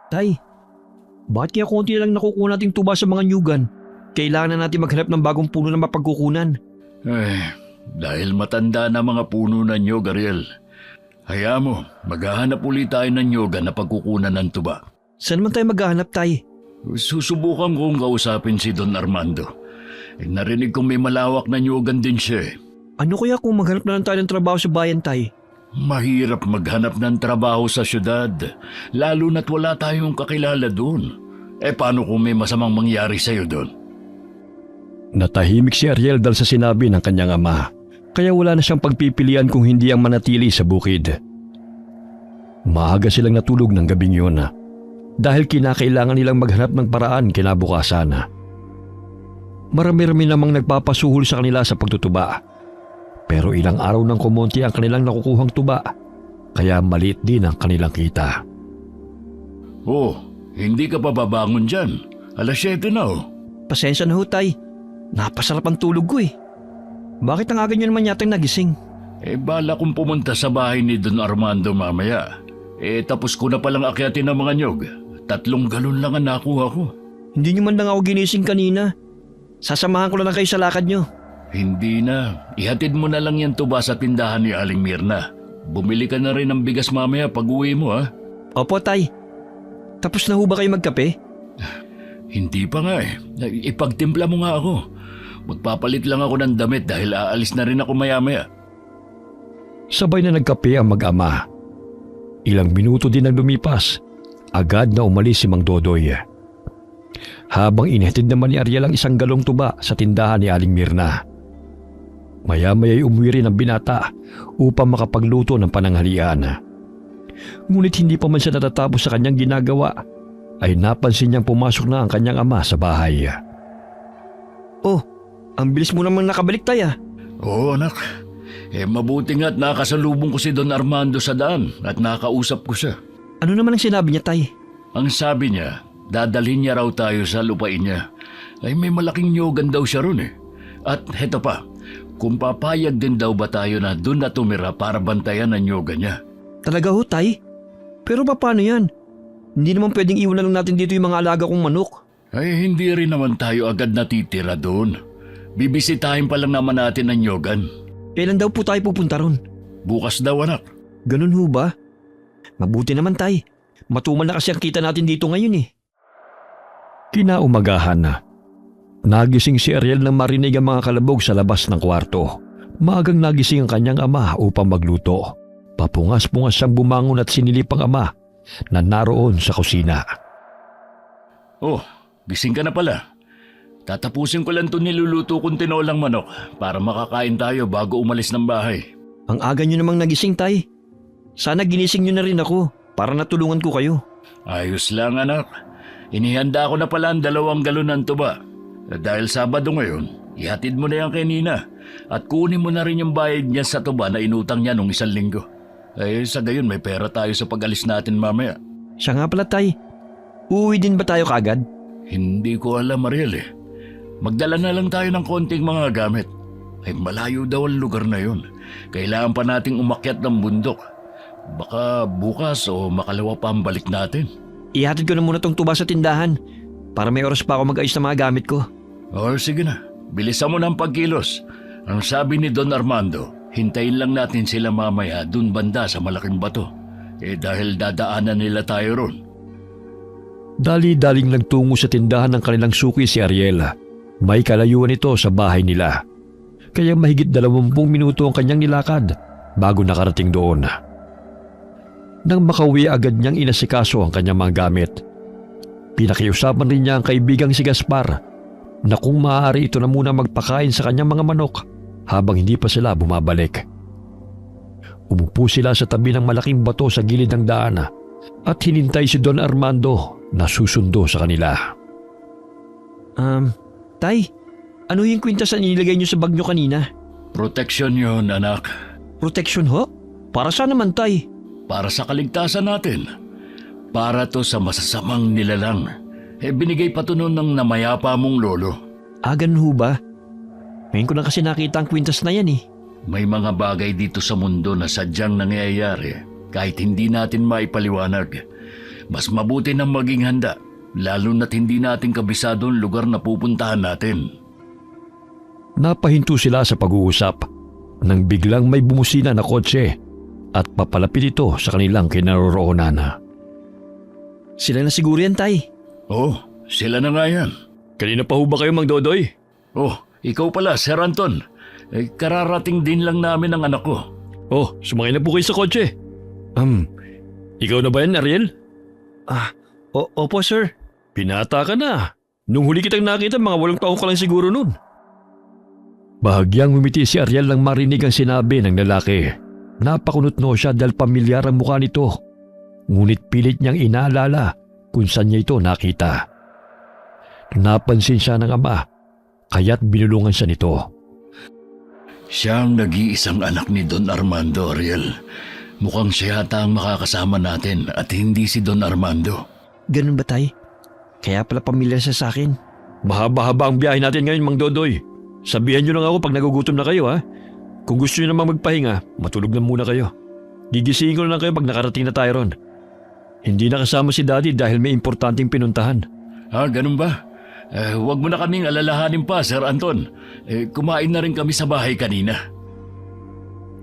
Tay, bakit kaya konti na lang nakukuha nating tuba sa mga nyugan? Kailangan na natin maghanap ng bagong puno na mapagkukunan. Dahil matanda na mga puno na nyog, Ariel. Hayaan mo, maghahanap ulit tayo ng nyoga na pagkukunan ng tuba. Saan man tayo maghahanap, Tay? Susubukan kong kausapin si Don Armando. Narinig kong may malawak na nyogan din siya. Ano kaya kung maghanap na lang tayo ng trabaho sa bayan, Tay? Mahirap maghanap ng trabaho sa syudad, lalo na't wala tayong kakilala doon. Paano kung may masamang mangyari sa'yo doon? Natahimik si Ariel dahil sa sinabi ng kanyang ama, kaya wala na siyang pagpipilian kung hindi ang manatili sa bukid. Maaga silang natulog ng gabing yun dahil kinakailangan nilang maghanap ng paraan kinabukasan. Marami-rami namang nagpapasuhol sa kanila sa pagtutuba. Pero ilang araw nang kumonti ang kanilang nakukuhang tuba, kaya maliit din ang kanilang kita. Hindi ka pa babangon dyan. 7:00 na Pasensya na ho, Tay. Napasarap ang tulog ko eh. Bakit ang aga nyo naman yatang nagising? Bala kong pumunta sa bahay ni Don Armando mamaya. Tapos ko na palang akyatin ng mga nyog. 3 galon lang ang nakuha ko. Hindi nyo man lang ako ginising kanina. Sasamahan ko na lang kayo sa lakad nyo. Hindi na. Ihatid mo na lang yan tuba sa tindahan ni Aling Mirna. Bumili ka na rin ng bigas mamaya pag uwi mo, ha? Opo, Tay. Tapos na ho ba kayo magkape? Hindi pa nga Ipagtimpla mo nga ako. Magpapalit lang ako ng damit dahil aalis na rin ako maya-maya. Sabay na nagkape ang mag-ama. Ilang minuto din ang lumipas, agad na umalis si Mang Dodoy. Habang inihatid naman ni Ariel ang 1 galong tuba sa tindahan ni Aling Mirna. Maya-maya'y umuwi rin ang binata upang makapagluto ng pananghalian. Ngunit hindi pa man siya natatapos sa kanyang ginagawa, ay napansin niyang pumasok na ang kanyang ama sa bahay. Oh, ang bilis mo namang nakabalik, Tay ah. Oo, anak. Mabuti nga't nakasalubong ko si Don Armando sa daan at nakausap ko siya. Ano naman ang sinabi niya, Tay? Ang sabi niya, dadalhin niya raw tayo sa lupain niya. May malaking nyogan daw siya ron At heto pa, kung papayag din daw ba tayo na doon na tumira para bantayan ang nyoga niya. Talaga ho, Tay? Pero paano yan? Hindi naman pwedeng iwan na lang natin dito yung mga alaga kong manok. Hindi rin naman tayo agad natitira doon. Bibisitahin pa lang naman natin ang nyogan. Kailan daw po tayo pupunta ron? Bukas daw, anak. Ganun ho ba? Mabuti naman, Tay. Matumal na kasi ang kita natin dito ngayon eh. Kinaumagahan na. Nagising si Ariel nang marinig ang mga kalabog sa labas ng kwarto. Maagang nagising ang kanyang ama upang magluto. Papungas-pungas siyang bumangon at sinilip ang ama na naroon sa kusina. Gising ka na pala. Tatapusin ko lang ito niluluto kong tinolang manok para makakain tayo bago umalis ng bahay. Ang aga nyo namang nagising, Tay. Sana ginising nyo na rin ako para natulungan ko kayo. Ayos lang, anak. Inihanda ko na pala ang 2 galon ng tuba. Dahil Sabado ngayon, ihatid mo na yan kay Nina at kunin mo na rin yung bayad niya sa tuba na inutang niya nung 1 linggo. Sa gayon may pera tayo sa pag-alis natin mamaya. Siya nga pala, Tay. Uuwi din ba tayo kaagad? Hindi ko alam, Ariel Magdala na lang tayo ng konting mga gamit. Malayo daw ang lugar na yun. Kailangan pa nating umakyat ng bundok. Baka bukas o makalawa pa ang balik natin. Ihatid ko na muna tong tuba sa tindahan para may oras pa ako mag-ayos ng mga gamit ko. Sige na. Bilisan mo ng pagkilos. Ang sabi ni Don Armando, hintayin lang natin sila mamaya dun banda sa malaking bato. Dahil dadaanan nila tayo ron. Dali-daling nagtungo sa tindahan ng kanilang suki si Ariel. May kalayuan ito sa bahay nila. Kaya mahigit 20 minuto ang kanyang nilakad bago nakarating doon. Nang makauwi agad niyang inasikaso ang kanyang mga gamit. Pinakiusapan rin niya ang kaibigang si Gaspar na kung maaari ito na muna magpakain sa kanyang mga manok habang hindi pa sila bumabalik. Umupo sila sa tabi ng malaking bato sa gilid ng daan at hinintay si Don Armando na susundo sa kanila. Tay, ano yung kwintas na inilagay niyo sa bag niyo kanina? Proteksyon yun, anak. Protection ho? Para saan naman, Tay? Para sa kaligtasan natin. Para to sa masasamang nilalang. Binigay pa to noon ng namayapa mong lolo. Ganun ho ba? Ngayon ko na kasi nakita ang kwintas na yan eh. May mga bagay dito sa mundo na sadyang nangyayari kahit hindi natin maipaliwanag. Mas mabuti nang maging handa, lalo na't hindi natin kabisado ang lugar na pupuntahan natin. Napahinto sila sa pag-uusap nang biglang may bumusina na kotse at papalapit ito sa kanilang kinaroroonan. Sila na siguro yan, Tay. Oh, sila na nga yan. Kanina pa ho ba kayo, Mang Dodoy? Oh, ikaw pala, Sir Anton. Kararating din lang namin ang anak ko. Oh, sumakay na po kayo sa kotse. Ikaw na ba yan, Ariel? Opo, sir. Pinata ka na. Nung huli kitang nakita, mga 8 taon ka lang siguro nun. Bahagyang umiti si Ariel nang marinig ang sinabi ng lalaki. Napakunotno siya dahil pamilyar ang mukha nito. Ngunit pilit niyang inaalala kung saan niya ito nakita. Napansin siya ng ama, kaya't binulungan siya nito. Siya ang nag-iisang anak ni Don Armando, Ariel. Mukhang siya yata ang makakasama natin at hindi si Don Armando. Ganun ba, Tay? Kaya pala pamilyar siya sa akin. Mahaba-haba ang biyahe natin ngayon, Mang Dodoy. Sabihan niyo lang ako pag nagugutom na kayo, ha? Kung gusto niyo namang magpahinga, matulog na muna kayo. Gigisingin ko na lang kayo pag nakarating na tayo ron. Hindi nakasama si Daddy dahil may importanteng pinuntahan. Ganun ba? Huwag mo na kaming alalahanin pa, Sir Anton. Kumain na rin kami sa bahay kanina.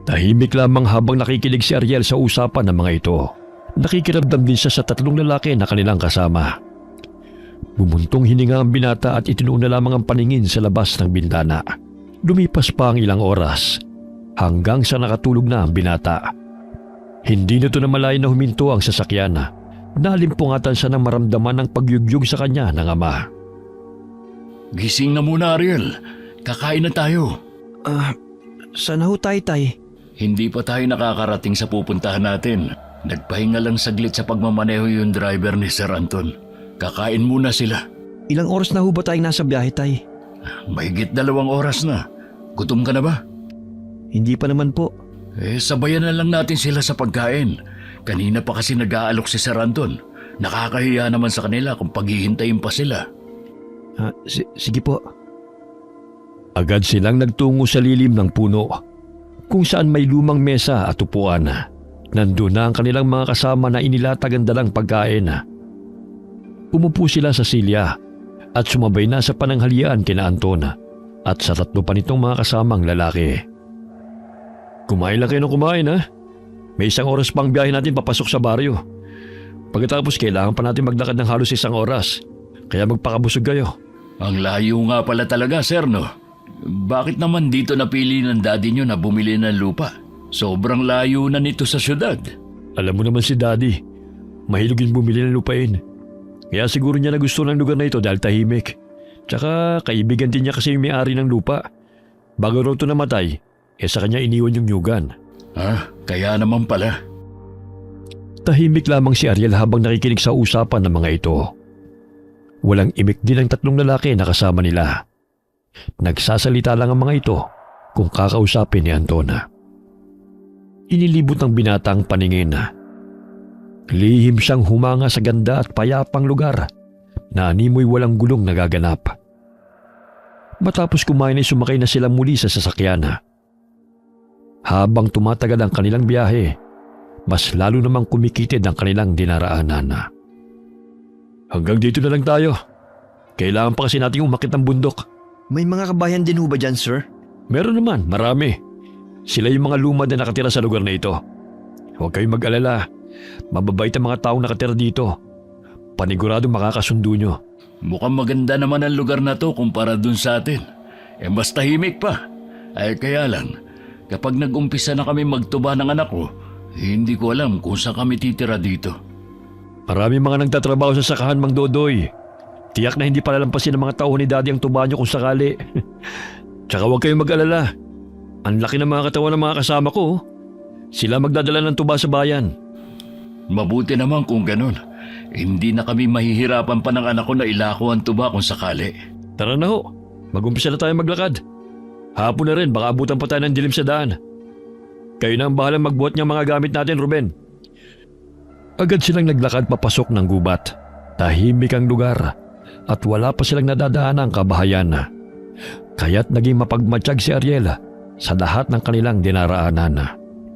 Tahimik lamang habang nakikinig si Ariel sa usapan ng mga ito. Nakikiramdam din siya sa 3 lalaki na kanilang kasama. Bumuntong hininga ang binata at itinuon na lamang ang paningin sa labas ng bintana. Lumipas pa ang ilang oras hanggang sa nakatulog na ang binata. Hindi nito na malayo na huminto ang sasakyan. Nalimpungatan siya ng maramdaman ng pagyugyug sa kanya ng ama. Gising na muna, Ariel. Kakain na tayo. Sana ho tayo, Tay? Hindi pa tayo nakakarating sa pupuntahan natin. Nagpahinga lang saglit sa pagmamaneho yung driver ni Sir Anton. Kakain muna sila. Ilang oras na ho ba tayong nasa biyahe, Tay? Mahigit 2 oras na. Gutom ka na ba? Hindi pa naman po. Sabayan na lang natin sila sa pagkain. Kanina pa kasi nag-aalok si Sir Anton. Nakakahiya naman sa kanila kung paghihintayin pa sila. Sige po. Agad silang nagtungo sa lilim ng puno, kung saan may lumang mesa at upuan. Nandun na ang kanilang mga kasama na inilatag ang dalang pagkain. Umupo sila sa silya at sumabay na sa pananghalian kina Anton at sa 3 pa nitong mga kasamang lalaki. Kumain lang kayo ng kumain, ha? May 1 oras pang biyahe natin papasok sa baryo. Pagkatapos kailangan pa natin maglakad ng halos 1 oras, kaya magpakabusog kayo. Ang layo nga pala talaga, sir, no? Bakit naman dito napili ng daddy nyo na bumili ng lupa? Sobrang layo na nito sa syudad. Alam mo naman si Daddy, mahilig yung bumili ng lupain. Kaya siguro niya na gusto ng lugar na ito dahil tahimik. Tsaka kaibigan din niya kasi yung may-ari ng lupa. Bago raw ito namatay, sa kanya iniwan yung nyugan. Kaya naman pala. Tahimik lamang si Ariel habang nakikinig sa usapan ng mga ito. Walang imik din ang 3 lalaki na kasama nila. Nagsasalita lang ang mga ito kung kakausapin ni Anton. Inilibot ng binata ang paningin. Lihim siyang humanga sa ganda at payapang lugar na animoy walang gulong nagaganap. Matapos kumain ay sumakay na sila muli sa sasakyan. Habang tumatagal ang kanilang biyahe, mas lalo namang kumikitid ang kanilang dinaraanan. Hanggang dito na lang tayo. Kailangan pa kasi nating umakit ng bundok. May mga kabayan din ho ba dyan, sir? Meron naman, marami. Sila yung mga lumad na nakatira sa lugar na ito. Huwag kayong mag-alala. Mababait ang mga taong nakatira dito. Paniguradong makakasundo nyo. Mukhang maganda naman ang lugar na to kumpara dun sa atin. Mas tahimik pa. Kaya lang, kapag nag-umpisa na kami magtuba ng anak ko, hindi ko alam kung saan kami titira dito. Marami mga nagtatrabaho sa sakahan, Mang Dodoy. Tiyak na hindi palalampasin ng mga tao ni Daddy ang tuba nyo kung sakali. Tsaka huwag kayong mag-alala. Ang laki ng mga katawan ng mga kasama ko. Sila magdadala ng tuba sa bayan. Mabuti naman kung ganun. Hindi na kami mahihirapan pa ng anak ko na ilako ang tuba kung sakali. Tara na ho. Mag-umpisa na tayo maglakad. Hapon na rin, baka abutan pa tayo ng dilim sa daan. Kayo na ang bahalang magbuhat ng mga gamit natin, Ruben. Agad silang naglakad papasok ng gubat. Tahimik ang lugar at wala pa silang nadadaan ng kabahayan. Kaya't naging mapagmatsyag si Ariel sa lahat ng kanilang dinaraanan.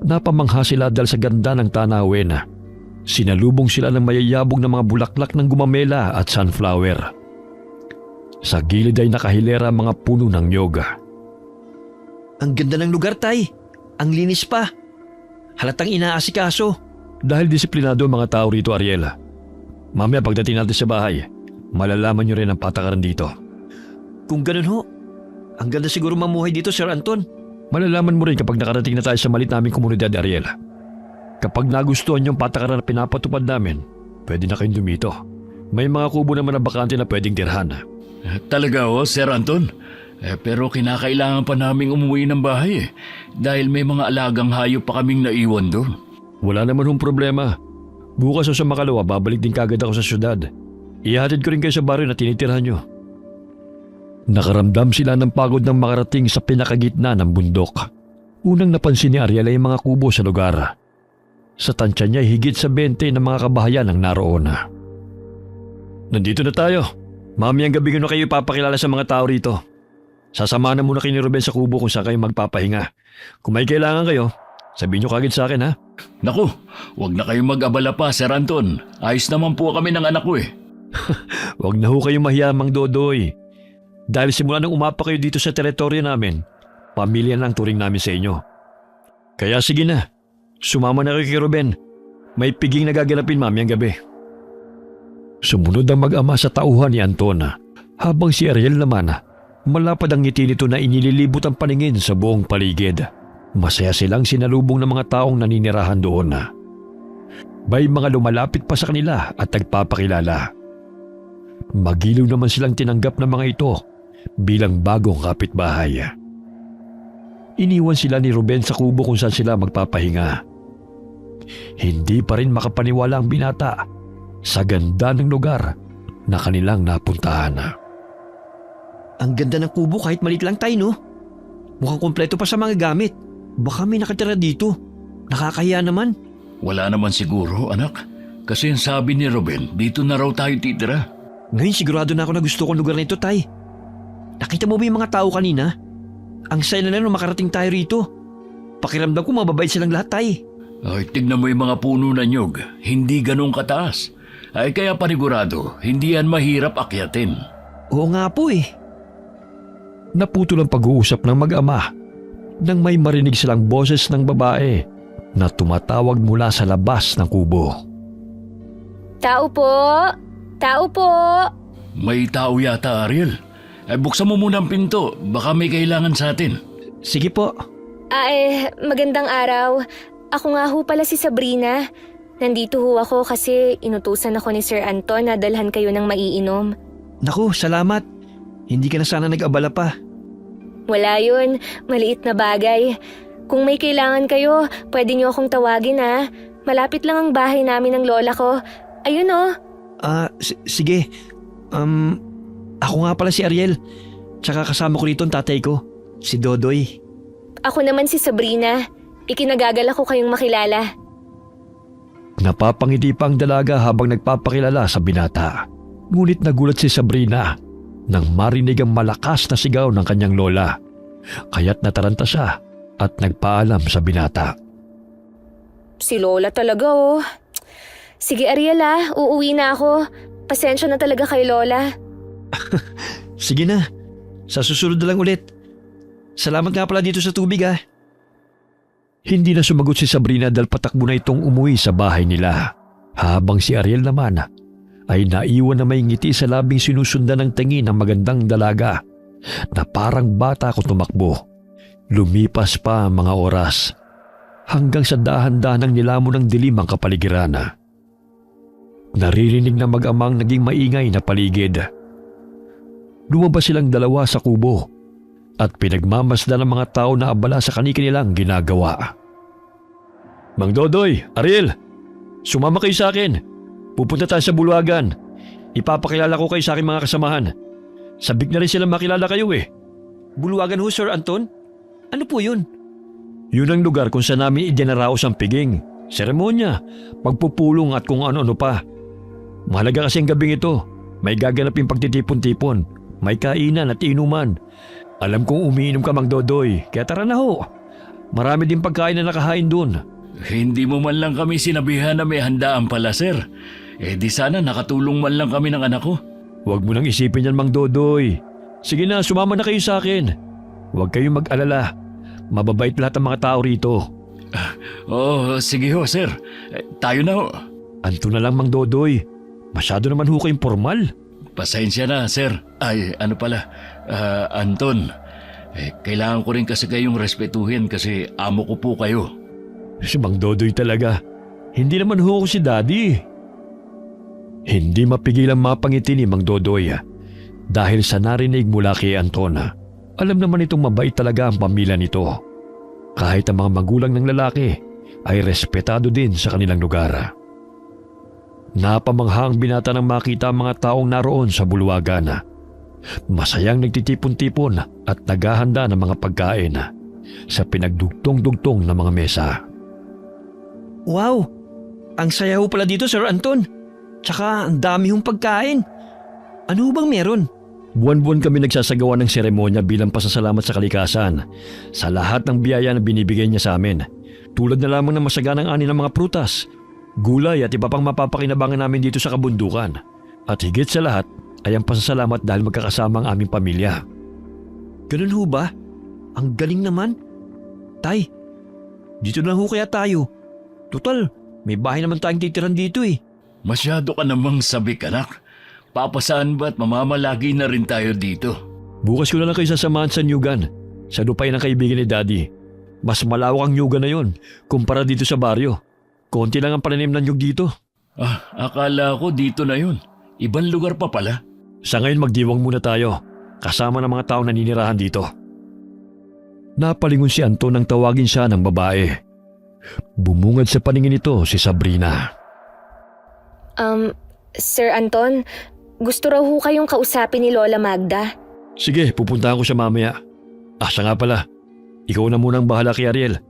Napamangha sila dahil sa ganda ng tanawin. Sinalubong sila ng mayayabong na mga bulaklak ng gumamela at sunflower. Sa gilid ay nakahilera ang mga puno ng nyog. Ang ganda ng lugar, Tay. Ang linis pa. Halatang inaasikaso. Dahil disiplinado ang mga tao rito, Ariel. Mamaya pagdating natin sa bahay, malalaman nyo rin ang patakaran dito. Kung ganun ho, ang ganda siguro mamuhay dito, Sir Anton. Malalaman mo rin kapag nakarating na tayo sa malit naming komunidad, Ariel. Kapag nagustuhan yung patakaran na pinapatupad namin, pwede na kayong dumito. May mga kubo naman na bakante na pwedeng tirhan. Talaga Sir Anton? Pero kinakailangan pa naming umuwi ng bahay dahil may mga alagang hayop pa kaming naiwan doon. Wala naman hong problema. Bukas o sa makalawa, babalik din kagad ako sa syudad. Ihatid ko rin kayo sa baryo na tinitirhan nyo. Nakaramdam sila ng pagod ng makarating sa pinakagitna ng bundok. Unang napansin ni Ariel ay mga kubo sa lugar. Sa tansya niya higit sa 20 ng mga kabahayan ang naroon. Nandito na tayo. Mamayang gabi na kayo ipapakilala sa mga tao rito. Sasama na muna kayo ni Ruben sa kubo kung saan kayo magpapahinga. Kung may kailangan kayo, sabihin nyo kagad sa akin ha. Naku, huwag na kayong mag-abala pa, Sir Anton. Ayos naman po kami ng anak ko Huwag na ho kayong mahiyamang Dodoy. Dahil simula nang umapa kayo dito sa teritoryo namin, pamilya na ang turing namin sa inyo. Kaya sige na, sumama na kayo kay Ruben. May piging nagaganapin mamayang gabi. Sumunod ang mag-ama sa tauhan ni Anton, habang si Ariel naman, malapad ang ngiti nito na inililibot ang paningin sa buong paligid. Masaya silang sinalubong ng mga taong naninirahan doon. May mga lumalapit pa sa kanila at nagpapakilala. Magiliw naman silang tinanggap ng mga ito bilang bagong kapitbahay. Iniwan sila ni Ruben sa kubo kung saan sila magpapahinga. Hindi pa rin makapaniwala ang binata sa ganda ng lugar na kanilang napuntahan. Ang ganda ng kubo kahit maliit lang, Tay, no? Mukhang kompleto pa sa mga gamit. Baka may nakatira dito. Nakakahiya naman. Wala naman siguro, anak. Kasi ang sabi ni Ruben, dito na raw tayo titira. Ngayon sigurado na ako na gusto kong lugar na ito, Tay. Nakita mo ba yung mga tao kanina? Ang saya na lang nung makarating tayo rito. Pakiramdam ko mababait silang lahat, Tay. Ay, tignan mo yung mga puno na nyog. Hindi ganun kataas. Ay kaya panigurado, hindi yan mahirap akyatin. Oo nga po eh. Naputol ang pag-uusap ng mag-ama nang may marinig silang boses ng babae na tumatawag mula sa labas ng kubo. Tao po! Tao po! May tao yata, Ariel. Buksan mo muna ang pinto. Baka may kailangan sa atin. Sige po. Magandang araw. Ako nga ho pala si Sabrina. Nandito ho ako kasi inutusan ako ni Sir Anton na dalhan kayo ng maiinom. Naku, salamat. Hindi ka na sana nag-abala pa. Wala yun. Maliit na bagay. Kung may kailangan kayo, pwede niyo akong tawagin ha. Malapit lang ang bahay namin ng lola ko. Ayun oh. Sige. Ako nga pala si Ariel. Tsaka kasama ko rito ang tatay ko, si Dodoy. Ako naman si Sabrina. Ikinagagalak ko kayong makilala. Napapangiti pa ang dalaga habang nagpapakilala sa binata. Ngunit nagulat si Sabrina nang marinig ang malakas na sigaw ng kanyang lola. Kaya't nataranta siya at nagpaalam sa binata. Si Lola talaga oh. Sige Ariel uuwi na ako. Pasensya na talaga kay Lola. Sige na. Sa susunod na lang ulit. Salamat nga pala dito sa tubig Hindi na sumagot si Sabrina dahil patakbo na itong umuwi sa bahay nila. Habang si Ariel naman ay naiwan na may ngiti sa labing sinusundan ng tingin ng magandang dalaga na parang bata kung tumakbo. Lumipas pa ang mga oras hanggang sa dahan-dahanang nilamon ng dilim ang kapaligiran. Naririnig na mag-amang naging maingay na paligid. Lumabas silang dalawa sa kubo at pinagmamasdan ng mga tao na abala sa kanilang ginagawa. Mang Dodoy, Ariel, sumama kayo sa akin. Pupunta tayo sa bulwagan. Ipapakilala ko kayo sa aking mga kasamahan. Sabik na rin silang makilala kayo Bulwagan ho, Sir Anton? Ano po yun? Yun ang lugar kung saan namin idinaraos ang piging, seremonya, pagpupulong at kung ano-ano pa. Mahalaga kasi ang gabing ito. May gaganapin pagtitipon-tipon, may kainan at inuman. Alam kong umiinom ka, Mang Dodoy, kaya tara na ho. Marami din pagkain na nakahain dun. Hindi mo man lang kami sinabihan na may handaan pala, sir. Di sana nakatulong man lang kami ng anak ko. Huwag mo nang isipin yan, Mang Dodoy. Sige na, sumama na kayo sa akin. Huwag kayong mag-alala. Mababait lahat ng mga tao rito. Sige ho, sir. Tayo na ho. Anto na lang, Mang Dodoy. Masyado naman ho kayong formal. Pasensya na, sir. Anton. Kailangan ko rin kasi kayong respetuhin kasi amo ko po kayo. Si Mang Dodoy talaga. Hindi naman ho ako si Daddy. Hindi mapigilang mapangiti ni Mang Dodoy dahil sa narinig mula kay Anton. Alam naman itong mabait talaga ang pamilya nito. Kahit ang mga magulang ng lalaki ay respetado din sa kanilang lugar. Napamangha ang binata nang makita ang mga taong naroon sa bulwagan. Masayang nagtitipon-tipon at naghahanda ng mga pagkain sa pinagdugtong-dugtong ng mga mesa. Wow! Ang saya ho pala dito, Sir Anton. Tsaka ang dami hong pagkain. Ano bang meron? Buwan-buwan kami nagsasagawa ng seremonya bilang pasasalamat sa kalikasan sa lahat ng biyaya na binibigay niya sa amin. Tulad na lamang ng masaganang ani ng mga prutas, gulay at iba pang mapapakinabangan namin dito sa kabundukan. At higit sa lahat ay ang pasasalamat dahil magkakasama ang aming pamilya. Ganun ho ba? Ang galing naman. Tay, dito na ho kaya tayo. Total, may bahay naman tayong titiran dito eh. Masyado ka namang sabik, anak. Papasaan ba at mamamalagi na rin tayo dito? Bukas ko na lang kayo sasamahan sa Nyugan, sa lupay ng kaibigan ni Daddy. Mas malawak ang Nyugan na yon kumpara dito sa baryo. Konti lang ang pananim ng nyug dito. Akala ko dito na yun. Ibang lugar pa pala. Sa ngayon magdiwang muna tayo, kasama ng mga taong naninirahan dito. Napalingon si Anton nang tawagin siya ng babae. Bumungad sa paningin nito si Sabrina. Sir Anton, gusto raw ho kayong kausapin ni Lola Magda. Sige, pupuntahan ko siya mamaya. Siya nga pala. Ikaw na munang bahala kay Ariel.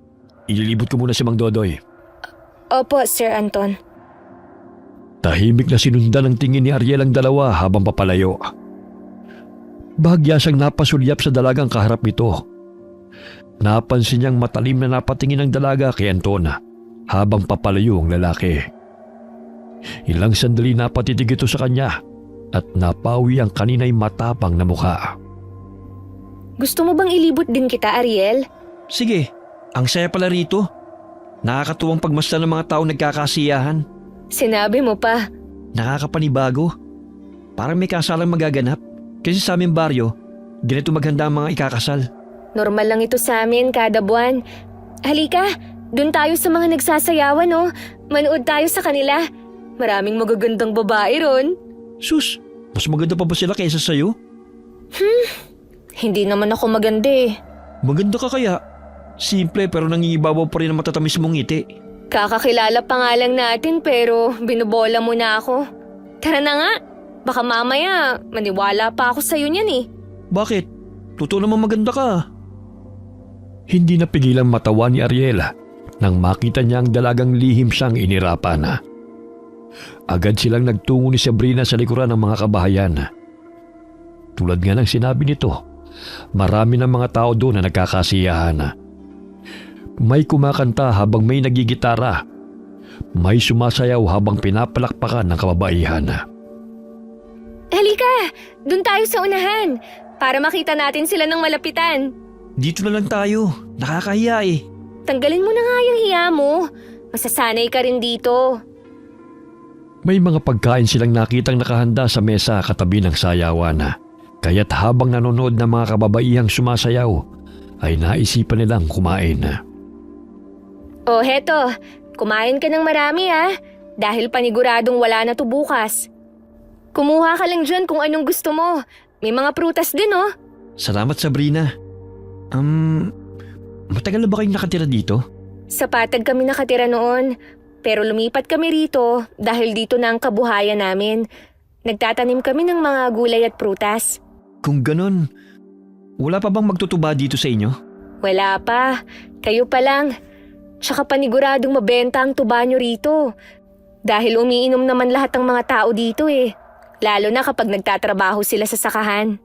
Ililibot ko muna si Mang Dodoy. Opo, Sir Anton. Tahimik na sinundan ng tingin ni Ariel ang dalawa habang papalayo. Bahagya siyang napasulyap sa dalagang kaharap nito. Napansin niyang matalim na napatingin ang dalaga kay Anton habang papalayo ang lalaki. Ilang sandali napatitig ito sa kanya at napawi ang kanina'y matapang na mukha. Gusto mo bang ilibot din kita, Ariel? Sige, ang saya pala rito. Nakakatuwang pagmasdan ng mga taong nagkakasiyahan. Sinabi mo pa. Nakakapanibago. Parang may kasalang magaganap. Kasi sa aming baryo, ganito maghanda ang mga ikakasal. Normal lang ito sa amin kada buwan. Halika, dun tayo sa mga nagsasayawan, oh. Manood tayo sa kanila. Maraming magagandang babae ron. Sus, mas maganda pa ba sila kaysa sa'yo? Hindi naman ako maganda eh. Maganda ka kaya. Simple pero nangingibabaw pa rin ang matatamis mong ngiti. Kakakilala pa nga lang natin pero binubola mo na ako. Tara na nga. Baka mamaya maniwala pa ako sa'yo niyan eh. Bakit? Totoo naman maganda ka. Hindi napigilang matawa ni Ariel nang makita niya ang dalagang lihim siyang inirapan. Agad silang nagtungo ni Sabrina sa likuran ng mga kabahayan. Tulad nga ng sinabi nito, marami ng mga tao doon na nagkakasiyahan. May kumakanta habang may nagigitara. May sumasayaw habang pinapalakpakan ng kababaihan. Halika, dun tayo sa unahan para makita natin sila ng malapitan. Dito na lang tayo. Nakakahiya eh. Tanggalin mo na nga yung hiya mo. Masasanay ka rin dito. May mga pagkain silang nakitang nakahanda sa mesa katabi ng sayawan. Kaya't habang nanonood ng mga kababaihang sumasayaw, ay naisipan nilang kumain. Oh, heto. Kumain ka ng marami dahil paniguradong wala na to bukas. Kumuha ka lang dyan kung anong gusto mo. May mga prutas din oh. Salamat, Sabrina. Matagal na ba kayong nakatira dito? Sa Patag kami nakatira noon. Pero lumipat kami rito dahil dito na ang kabuhayan namin. Nagtatanim kami ng mga gulay at prutas. Kung ganon, wala pa bang magtutuba dito sa inyo? Wala pa. Kayo pa lang. Tsaka paniguradong mabenta ang tuba nyo rito. Dahil umiinom naman lahat ng mga tao dito eh. Lalo na kapag nagtatrabaho sila sa sakahan.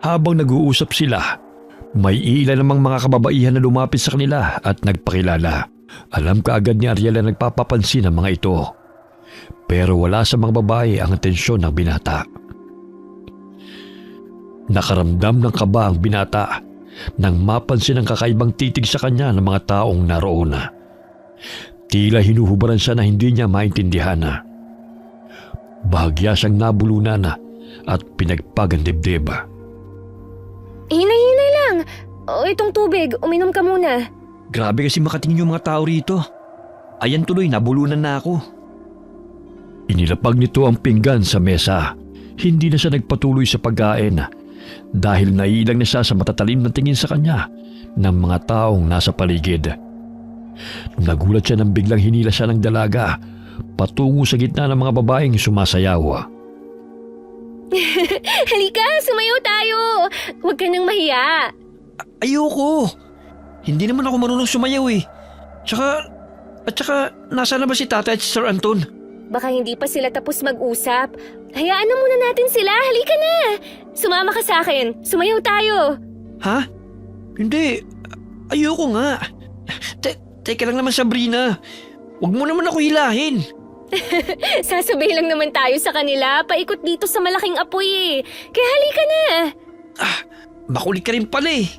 Habang nag-uusap sila, may ilan namang mga kababaihan na lumapit sa kanila at nagpakilala. Alam kaagad ni Ariel na nagpapapansin ang mga ito. Pero wala sa mga babae ang atensyon ng binata. Nakaramdam ng kaba ang binata nang mapansin ang kakaibang titig sa kanya ng mga taong naroon. Tila hinuhubaran siya na hindi niya maintindihan. Bahagya siyang nabulunan at pinagpagang dibdib. Hinay-hinay lang. O, itong tubig, uminom ka muna. Grabe kasi makatingin yung mga tao rito. Ayan tuloy, nabulunan na ako. Inilapag nito ang pinggan sa mesa. Hindi na siya nagpatuloy sa pagkain dahil naiilang na siya sa matatalim na tingin sa kanya ng mga taong nasa paligid. Nagulat siya nang biglang hinila siya ng dalaga patungo sa gitna ng mga babaeng sumasayaw. Halika, sumayaw tayo. Huwag ka nang mahiya. Ayoko. Hindi naman ako marunong sumayaw eh. Tsaka, nasaan na ba si Tatay at si Sir Anton? Baka hindi pa sila tapos mag-usap. Hayaan na muna natin sila. Halika na. Sumama ka sa akin. Sumayaw tayo. Ha? Hindi. Ayoko nga. Teka lang naman, Sabrina. Huwag mo naman ako hilahin. Sasabay lang naman tayo sa kanila. Paikot dito sa malaking apoy eh. Kaya halika na. Makulit ka rin pala eh.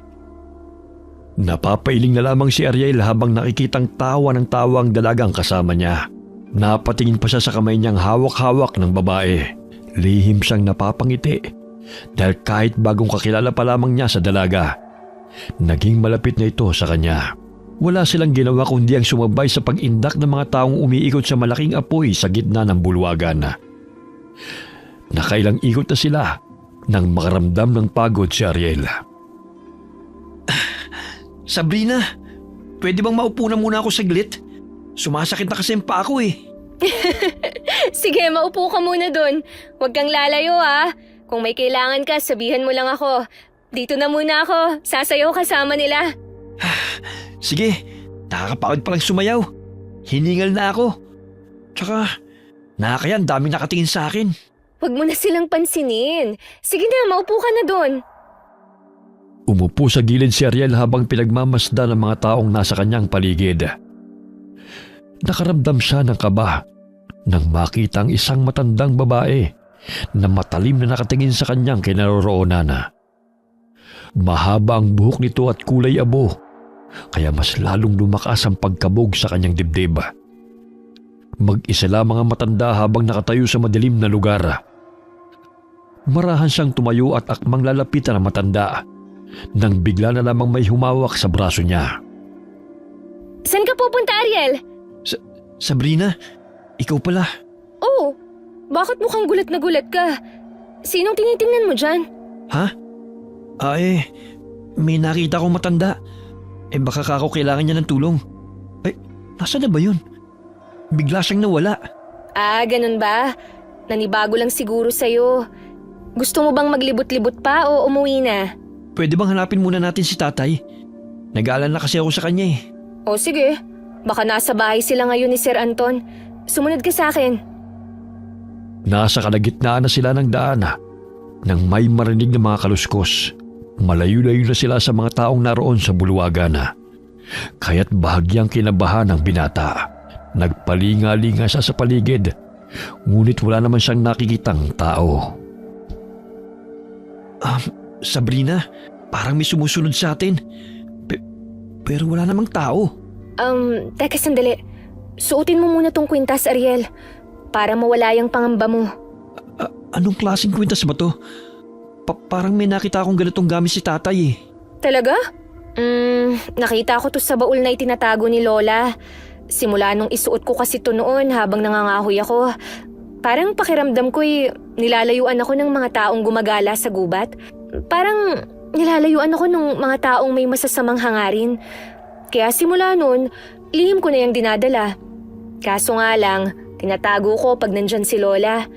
Napapailing na lamang si Ariel habang nakikitang tawa ng tawa ang dalagang kasama niya. Napatingin pa siya sa kamay niyang hawak-hawak ng babae. Lihim siyang napapangiti dahil kahit bagong kakilala pa lamang niya sa dalaga, naging malapit na ito sa kanya. Wala silang ginawa kundi ang sumabay sa pag-indak ng mga taong umiikot sa malaking apoy sa gitna ng bulwagan. Nakailang ikot na sila nang makaramdam ng pagod si Ariel. Sabrina, pwede bang maupo na muna ako saglit? Sumasakit na kasi ang paa ko eh. Sige, maupo ka muna dun. Huwag kang lalayo ah. Kung may kailangan ka, sabihan mo lang ako. Dito na muna ako. Sasayaw kasama nila. Sige, nakakapagod palang sumayaw. Hiningal na ako. Tsaka, nakakayan, daming nakatingin sa akin. Huwag mo na silang pansinin. Sige na, maupo ka na dun. Umupo sa gilid si Ariel habang pinagmamasdan ng mga taong nasa kanyang paligid. Nakaramdam siya ng kaba nang makita ang isang matandang babae na matalim na nakatingin sa kanyang kinaroroonan. Mahaba ang buhok nito at kulay abo, kaya mas lalong lumakas ang pagkabog sa kanyang dibdib. Mag-isa lamang ang matanda habang nakatayo sa madilim na lugar. Marahan siyang tumayo at akmang lalapitan ang matanda nang bigla na lamang may humawak sa braso niya. Saan ka pupunta, Ariel? Sabrina, ikaw pala. Oh, bakit mukhang gulat na gulat ka? Sinong tinitingnan mo dyan? Ha? May nakita akong matanda. Baka kako kailangan niya ng tulong. Nasaan na ba yun? Bigla siyang nawala. Ganun ba? Nanibago lang siguro sa'yo. Gusto mo bang maglibot-libot pa o umuwi na? Pwede bang hanapin muna natin si Tatay? Nag-aalala kasi ako sa kanya eh. O sige, baka nasa bahay sila ngayon ni Sir Anton. Sumunod ka sa akin. Nasa kalagitnaan na sila ng daan nang may marinig ng mga kaluskos. Malayo-layo na sila sa mga taong naroon sa bulwagan. Kaya't bahagyang kinabahan ng binata. Nagpalinga-linga siya sa paligid, ngunit wala naman siyang nakikitang tao. Sabrina, parang may sumusunod sa atin. Pero wala namang tao. Teka sandali. Suotin mo muna tong kwintas, Ariel, para mawala yung pangamba mo. Anong klaseng kwintas ba to? Parang may nakita akong ganitong gamit si Tatay eh. Talaga? Nakita ko to sa baul na itinatago ni Lola. Simula nung isuot ko kasi to noon habang nangangahoy ako. Parang pakiramdam ko'y nilalayuan ako ng mga taong gumagala sa gubat. Parang nilalayuan ako ng mga taong may masasamang hangarin. Kaya simula noon, lihim ko na yung dinadala. Kaso nga lang, tinatago ko pag nandyan si Lola.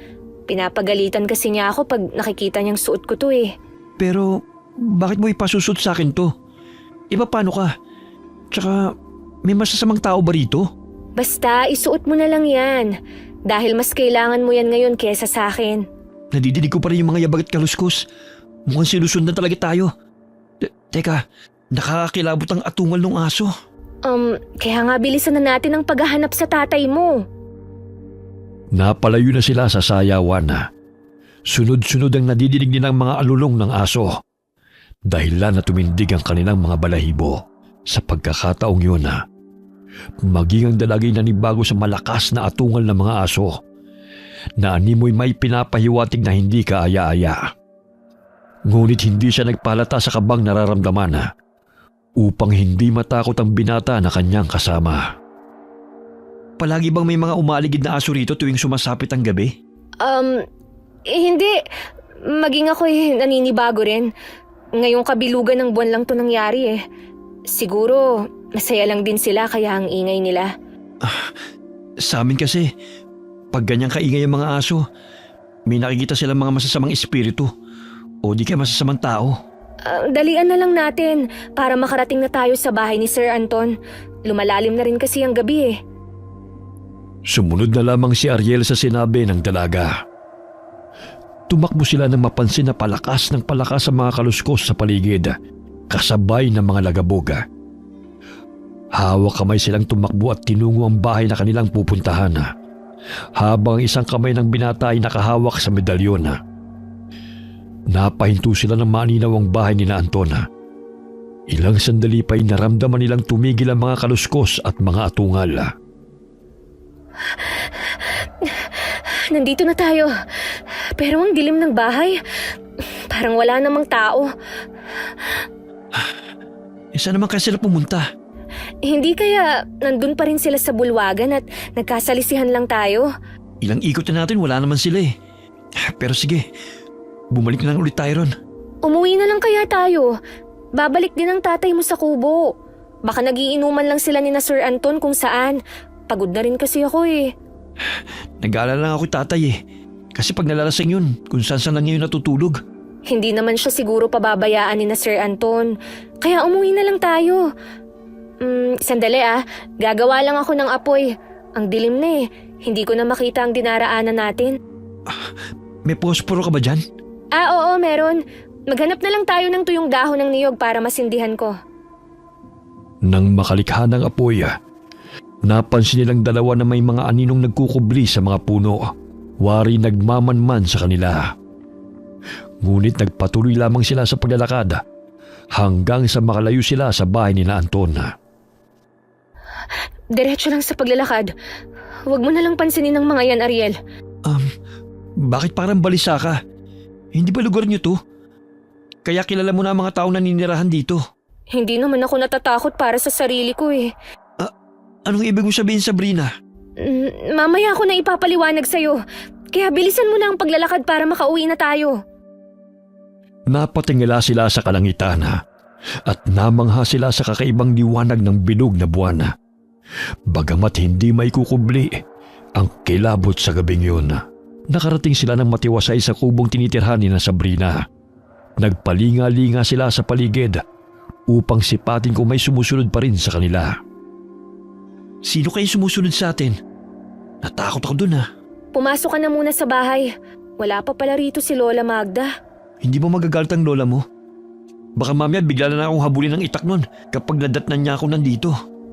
Pinapagalitan kasi niya ako pag nakikita niyang suot ko to eh. Pero bakit mo ipasusot sa akin to? Iba paano ka? Tsaka may masasamang tao ba rito? Basta isuot mo na lang yan. Dahil mas kailangan mo yan ngayon kesa sa akin. Nadidinig ko pa rin yung mga yabag at kaluskos. Mukhang sinusundan talaga tayo. Teka, nakakakilabot ang atungal ng aso. Kaya nga bilisan na natin ang paghahanap sa tatay mo. Napalayo na sila sa sayawan. Sunod-sunod ang nadidinig nilang mga alulong ng aso. Dahilan na tumindig ang kanilang mga balahibo. Sa pagkakataong yun, maging ang dalagay nanibago sa malakas na atungal ng mga aso na animoy may pinapahiwatig na hindi kaaya-aya. Ngunit hindi siya nagpalata sa kabang nararamdaman upang hindi matakot ang binata na kanyang kasama. Palagi bang may mga umaaligid na aso rito tuwing sumasapit ang gabi? Hindi. Maging ako'y naninibago rin. Ngayong kabilugan ng buwan lang to nangyari eh. Siguro, masaya lang din sila kaya ang ingay nila. Sa amin kasi, pag ganyang kaingay ang mga aso, may nakikita silang mga masasamang espiritu o di kaya masasamang tao. Dalian na lang natin para makarating na tayo sa bahay ni Sir Anton. Lumalalim na rin kasi ang gabi eh. Sumunod na lamang si Ariel sa sinabi ng dalaga. Tumakbo sila nang mapansin na palakas ng palakas ang mga kaluskos sa paligid, kasabay ng mga lagabog. Hawak kamay silang tumakbo at tinungo ang bahay na kanilang pupuntahan, habang ang isang kamay ng binata ay nakahawak sa medalyon. Napahinto sila ng maninaw ang bahay ni Anton. Ilang sandali pa ay naramdaman nilang tumigil ang mga kaluskos at mga atungal. Nandito na tayo. Pero ang dilim ng bahay, parang wala namang tao. Saan naman kaya sila pumunta? Hindi kaya nandun pa rin sila sa bulwagan at nagkasalisihan lang tayo? Ilang ikot na natin, wala naman sila eh. Pero sige, bumalik na lang ulit tayo ron. Umuwi na lang kaya tayo. Babalik din ang tatay mo sa kubo. Baka nagiinuman lang sila ni na Sir Anton kung saan. Pagod na rin kasi ako eh. Nag-aalala lang ako tatay eh. Kasi pag nalalasing yun, kung saan lang ngayon natutulog. Hindi naman siya siguro pababayaan ni na Sir Anton. Kaya umuwi na lang tayo. Sandali gagawa lang ako ng apoy. Ang dilim na eh. Hindi ko na makita ang dinaraanan natin. May posporo ka ba dyan? Oo, meron. Maghanap na lang tayo ng tuyong dahon ng niyog para masindihan ko. Nang makalikha ng apoy, napansin nilang dalawa na may mga aninong nagkukubli sa mga puno. Wari nagmamanman sa kanila. Ngunit nagpatuloy lamang sila sa paglalakad hanggang sa makalayo sila sa bahay ni na Anton. Diretso lang sa paglalakad. Huwag mo na lang pansinin ng mga yan, Ariel. Bakit parang balisa ka? Hindi ba lugar niyo to? Kaya kilala mo na ang mga taong naninirahan dito. Hindi naman ako natatakot para sa sarili ko eh. Anong ibig mo sabihin, Sabrina? Mamaya ako na ipapaliwanag sa'yo. Kaya bilisan mo na ang paglalakad para makauwi na tayo. Napatingala sila sa kalangitan at namangha sila sa kakaibang liwanag ng bilog na buwan. Bagamat hindi may kukubli ang kilabot sa gabing yun, nakarating sila ng matiwasay sa kubong tinitirhan ni na Sabrina. Nagpalinga-linga sila sa paligid upang sipatin kung may sumusunod pa rin sa kanila. Sino kayo sumusunod sa atin? Natakot ako dun Pumasok ka na muna sa bahay. Wala pa pala rito si Lola Magda. Hindi mo magagalit ang lola mo? Baka mamaya bigla na akong habulin ng itak nun kapag nadatnan niya ako nandito.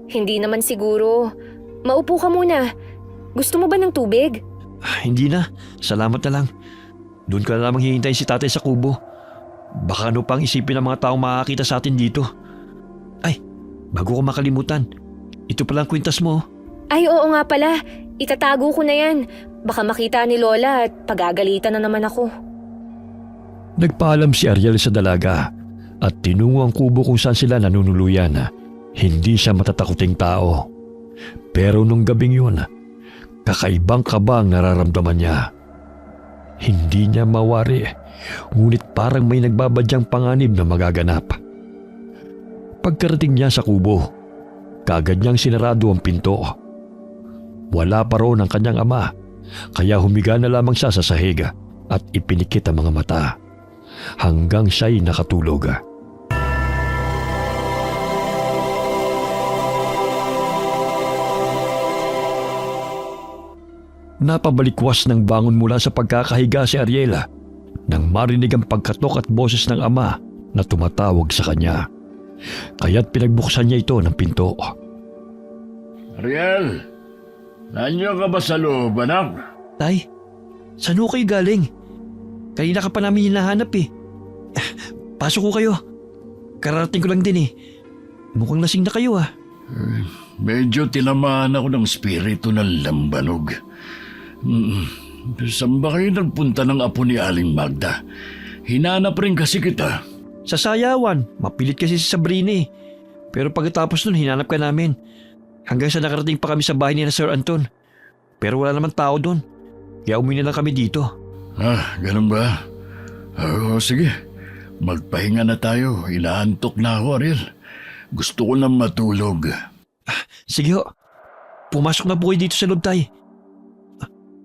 Hindi naman siguro. Maupo ka muna. Gusto mo ba ng tubig? Hindi na. Salamat na lang. Doon ka na lamang hihintayin si tatay sa kubo. Baka ano pang isipin ng mga taong makakita sa atin dito. Ay, bago ko makalimutan. Ito palang kwintas mo. Ay, oo nga pala. Itatago ko na yan. Baka makita ni Lola at pagagalitan na naman ako. Nagpaalam si Ariel sa dalaga at tinungo ang kubo kung saan sila nanunuluyan. Hindi siya matatakuting tao. Pero nung gabing yun, kakaibang kaba ang nararamdaman niya. Hindi niya mawari, ngunit parang may nagbabadyang panganib na magaganap. Pagkarating niya sa kubo, kaagad niyang sinarado ang pinto. Wala pa roon ang kanyang ama, kaya humiga na lamang siya sa sahig at ipinikit ang mga mata hanggang siya'y nakatulog. Napabalikwas ng bangon mula sa pagkakahiga si Ariel nang marinig ang pagkatok at boses ng ama na tumatawag sa kanya. Kaya't pinagbuksan niya ito ng pinto. Ariel, nandiyan ka ba sa loob, anak? Tay, saan ho kayo galing? Kanina ka pa namin hinahanap eh. Pasok ko kayo. Kararating ko lang din eh. Mukhang lasing na kayo ah. Medyo tinamaan ako ng spirito ng lambanog. Saan ba kayo nagpunta ng apo ni Aling Magda? Hinanap rin kasi kita. Sa sayawan, mapilit kasi si Sabrina eh. Pero pagkatapos nun, hinanap ka namin. Hanggang sa nakarating pa kami sa bahay ni Sir Anton. Pero wala naman tao doon. Kaya umuwi na lang kami dito. Ganun ba? Sige. Magpahinga na tayo. Inaantok na ako, Ariel. Gusto ko lang matulog. Sige ho. Pumasok na po kayo dito sa loob, Tay.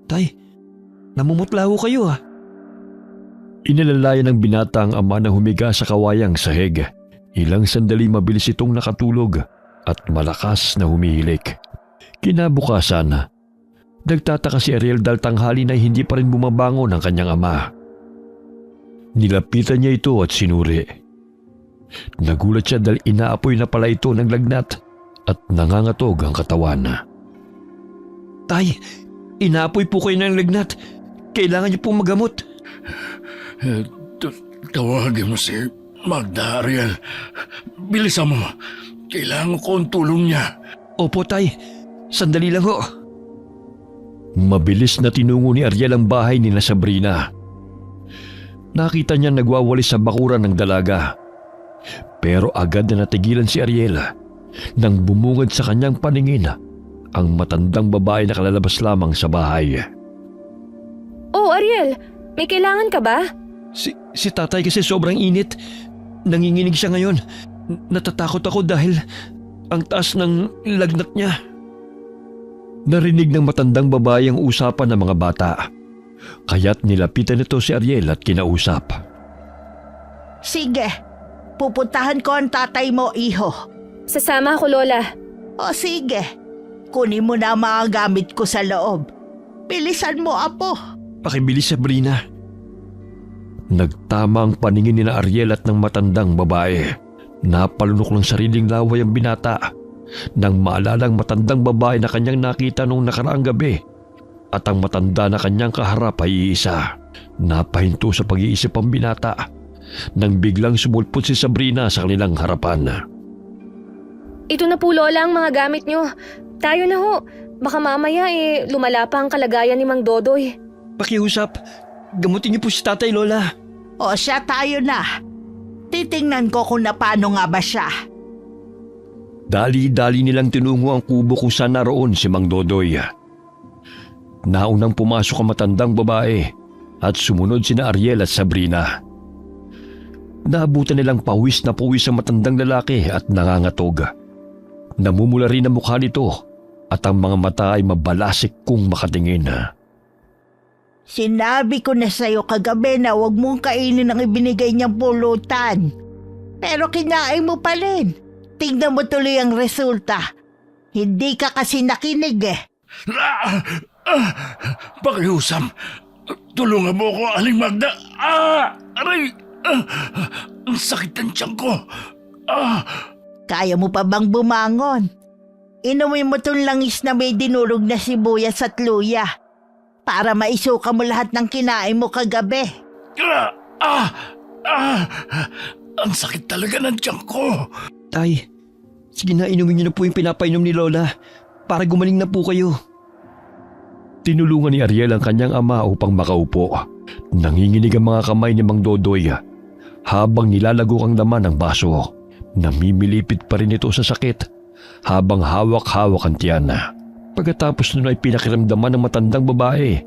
Tay, namumutla ho kayo ah. Inalalayan ng binata ang ama na humiga sa kawayang sahig. Ilang sandali mabilis itong nakatulog at malakas na humihilik. Kinabukasan, nagtataka si Ariel dahil tanghali na hindi pa rin bumabangon ang kanyang ama. Nilapitan niya ito at sinuri. Nagulat siya dahil inaapoy na pala ito ng lagnat at nangangatog ang katawan. Tay, inaapoy po kayo ng lagnat. Kailangan niyo pong magamot. Tawagin mo si Magda, Ariel. Bilisan mo. Kailangan ko ang tulong niya. Opo, Tay. Sandali lang ho. Mabilis na tinungo ni Ariel ang bahay ni Sabrina. Nakita niya nagwawalis sa bakuran ng dalaga. Pero agad na natigilan si Ariel nang bumungad sa kanyang paningin ang matandang babae na kalalabas lamang sa bahay. Oh, Ariel, may kailangan ka ba? Si tatay kasi sobrang init. Nanginginig siya ngayon. Natatakot ako dahil ang taas ng lagnat niya. Narinig ng matandang babae ang usapan ng mga bata. Kaya't nilapitan nito si Ariel at kinausap. Sige, pupuntahan ko ang tatay mo, iho. Sasama ako, Lola. O sige, kunin mo na ang mga gamit ko sa loob. Bilisan mo, apo. Pakibilis, Sabrina. Nagtama ang paningin ni na Ariel at ng matandang babae. Napalunok ng sariling laway ang binata nang maalala ang matandang babae na kanyang nakita noong nakaraang gabi at ang matanda na kanyang kaharap ay iisa. Napahinto sa pag-iisip ang binata nang biglang sumulpot si Sabrina sa kanilang harapan. Ito na po, Lola, ang mga gamit nyo. Tayo na ho. Baka mamaya lumala pa ang kalagayan ni Mang Dodoy. Pakiusap. Gamutin niyo po si tatay, Lola. O siya, tayo na. Titingnan ko kung paano nga ba siya. Dali-dali nilang tinungo ang kubo kung saan naroon si Mang Dodoy. Naunang pumasok ang matandang babae at sumunod sina Ariel at Sabrina. Naabutan nilang pawis na pawis ang matandang lalaki at nangangatog. Namumula rin ang mukha nito at ang mga mata ay mabalasik kung makatingin. Sinabi ko na sa'yo kagabi na huwag mong kainin ang ibinigay niyang pulutan. Pero kinain mo pa rin. Tingnan mo tuloy ang resulta. Hindi ka kasi nakinig eh. Pakiusam. Tulungan mo ako, Aling Magda. Aray! Ang sakit ng tiyan ko. Kaya mo pa bang bumangon? Inumin mo tong langis na may dinurog na sibuyas at luya para maisuka mo lahat ng kinain mo kagabi. Ang sakit talaga ng tiyan ko. Tay, sige na, inumin niyo na po yung pinapainom ni Lola para gumaling na po kayo. Tinulungan ni Ariel ang kanyang ama upang makaupo. Nanginginig ang mga kamay ni Mang Dodoy habang nilalagok ang laman ng baso. Namimilipit pa rin ito sa sakit habang hawak-hawak ang tiyan. Pagkatapos nun ay pinakiramdaman ng matandang babae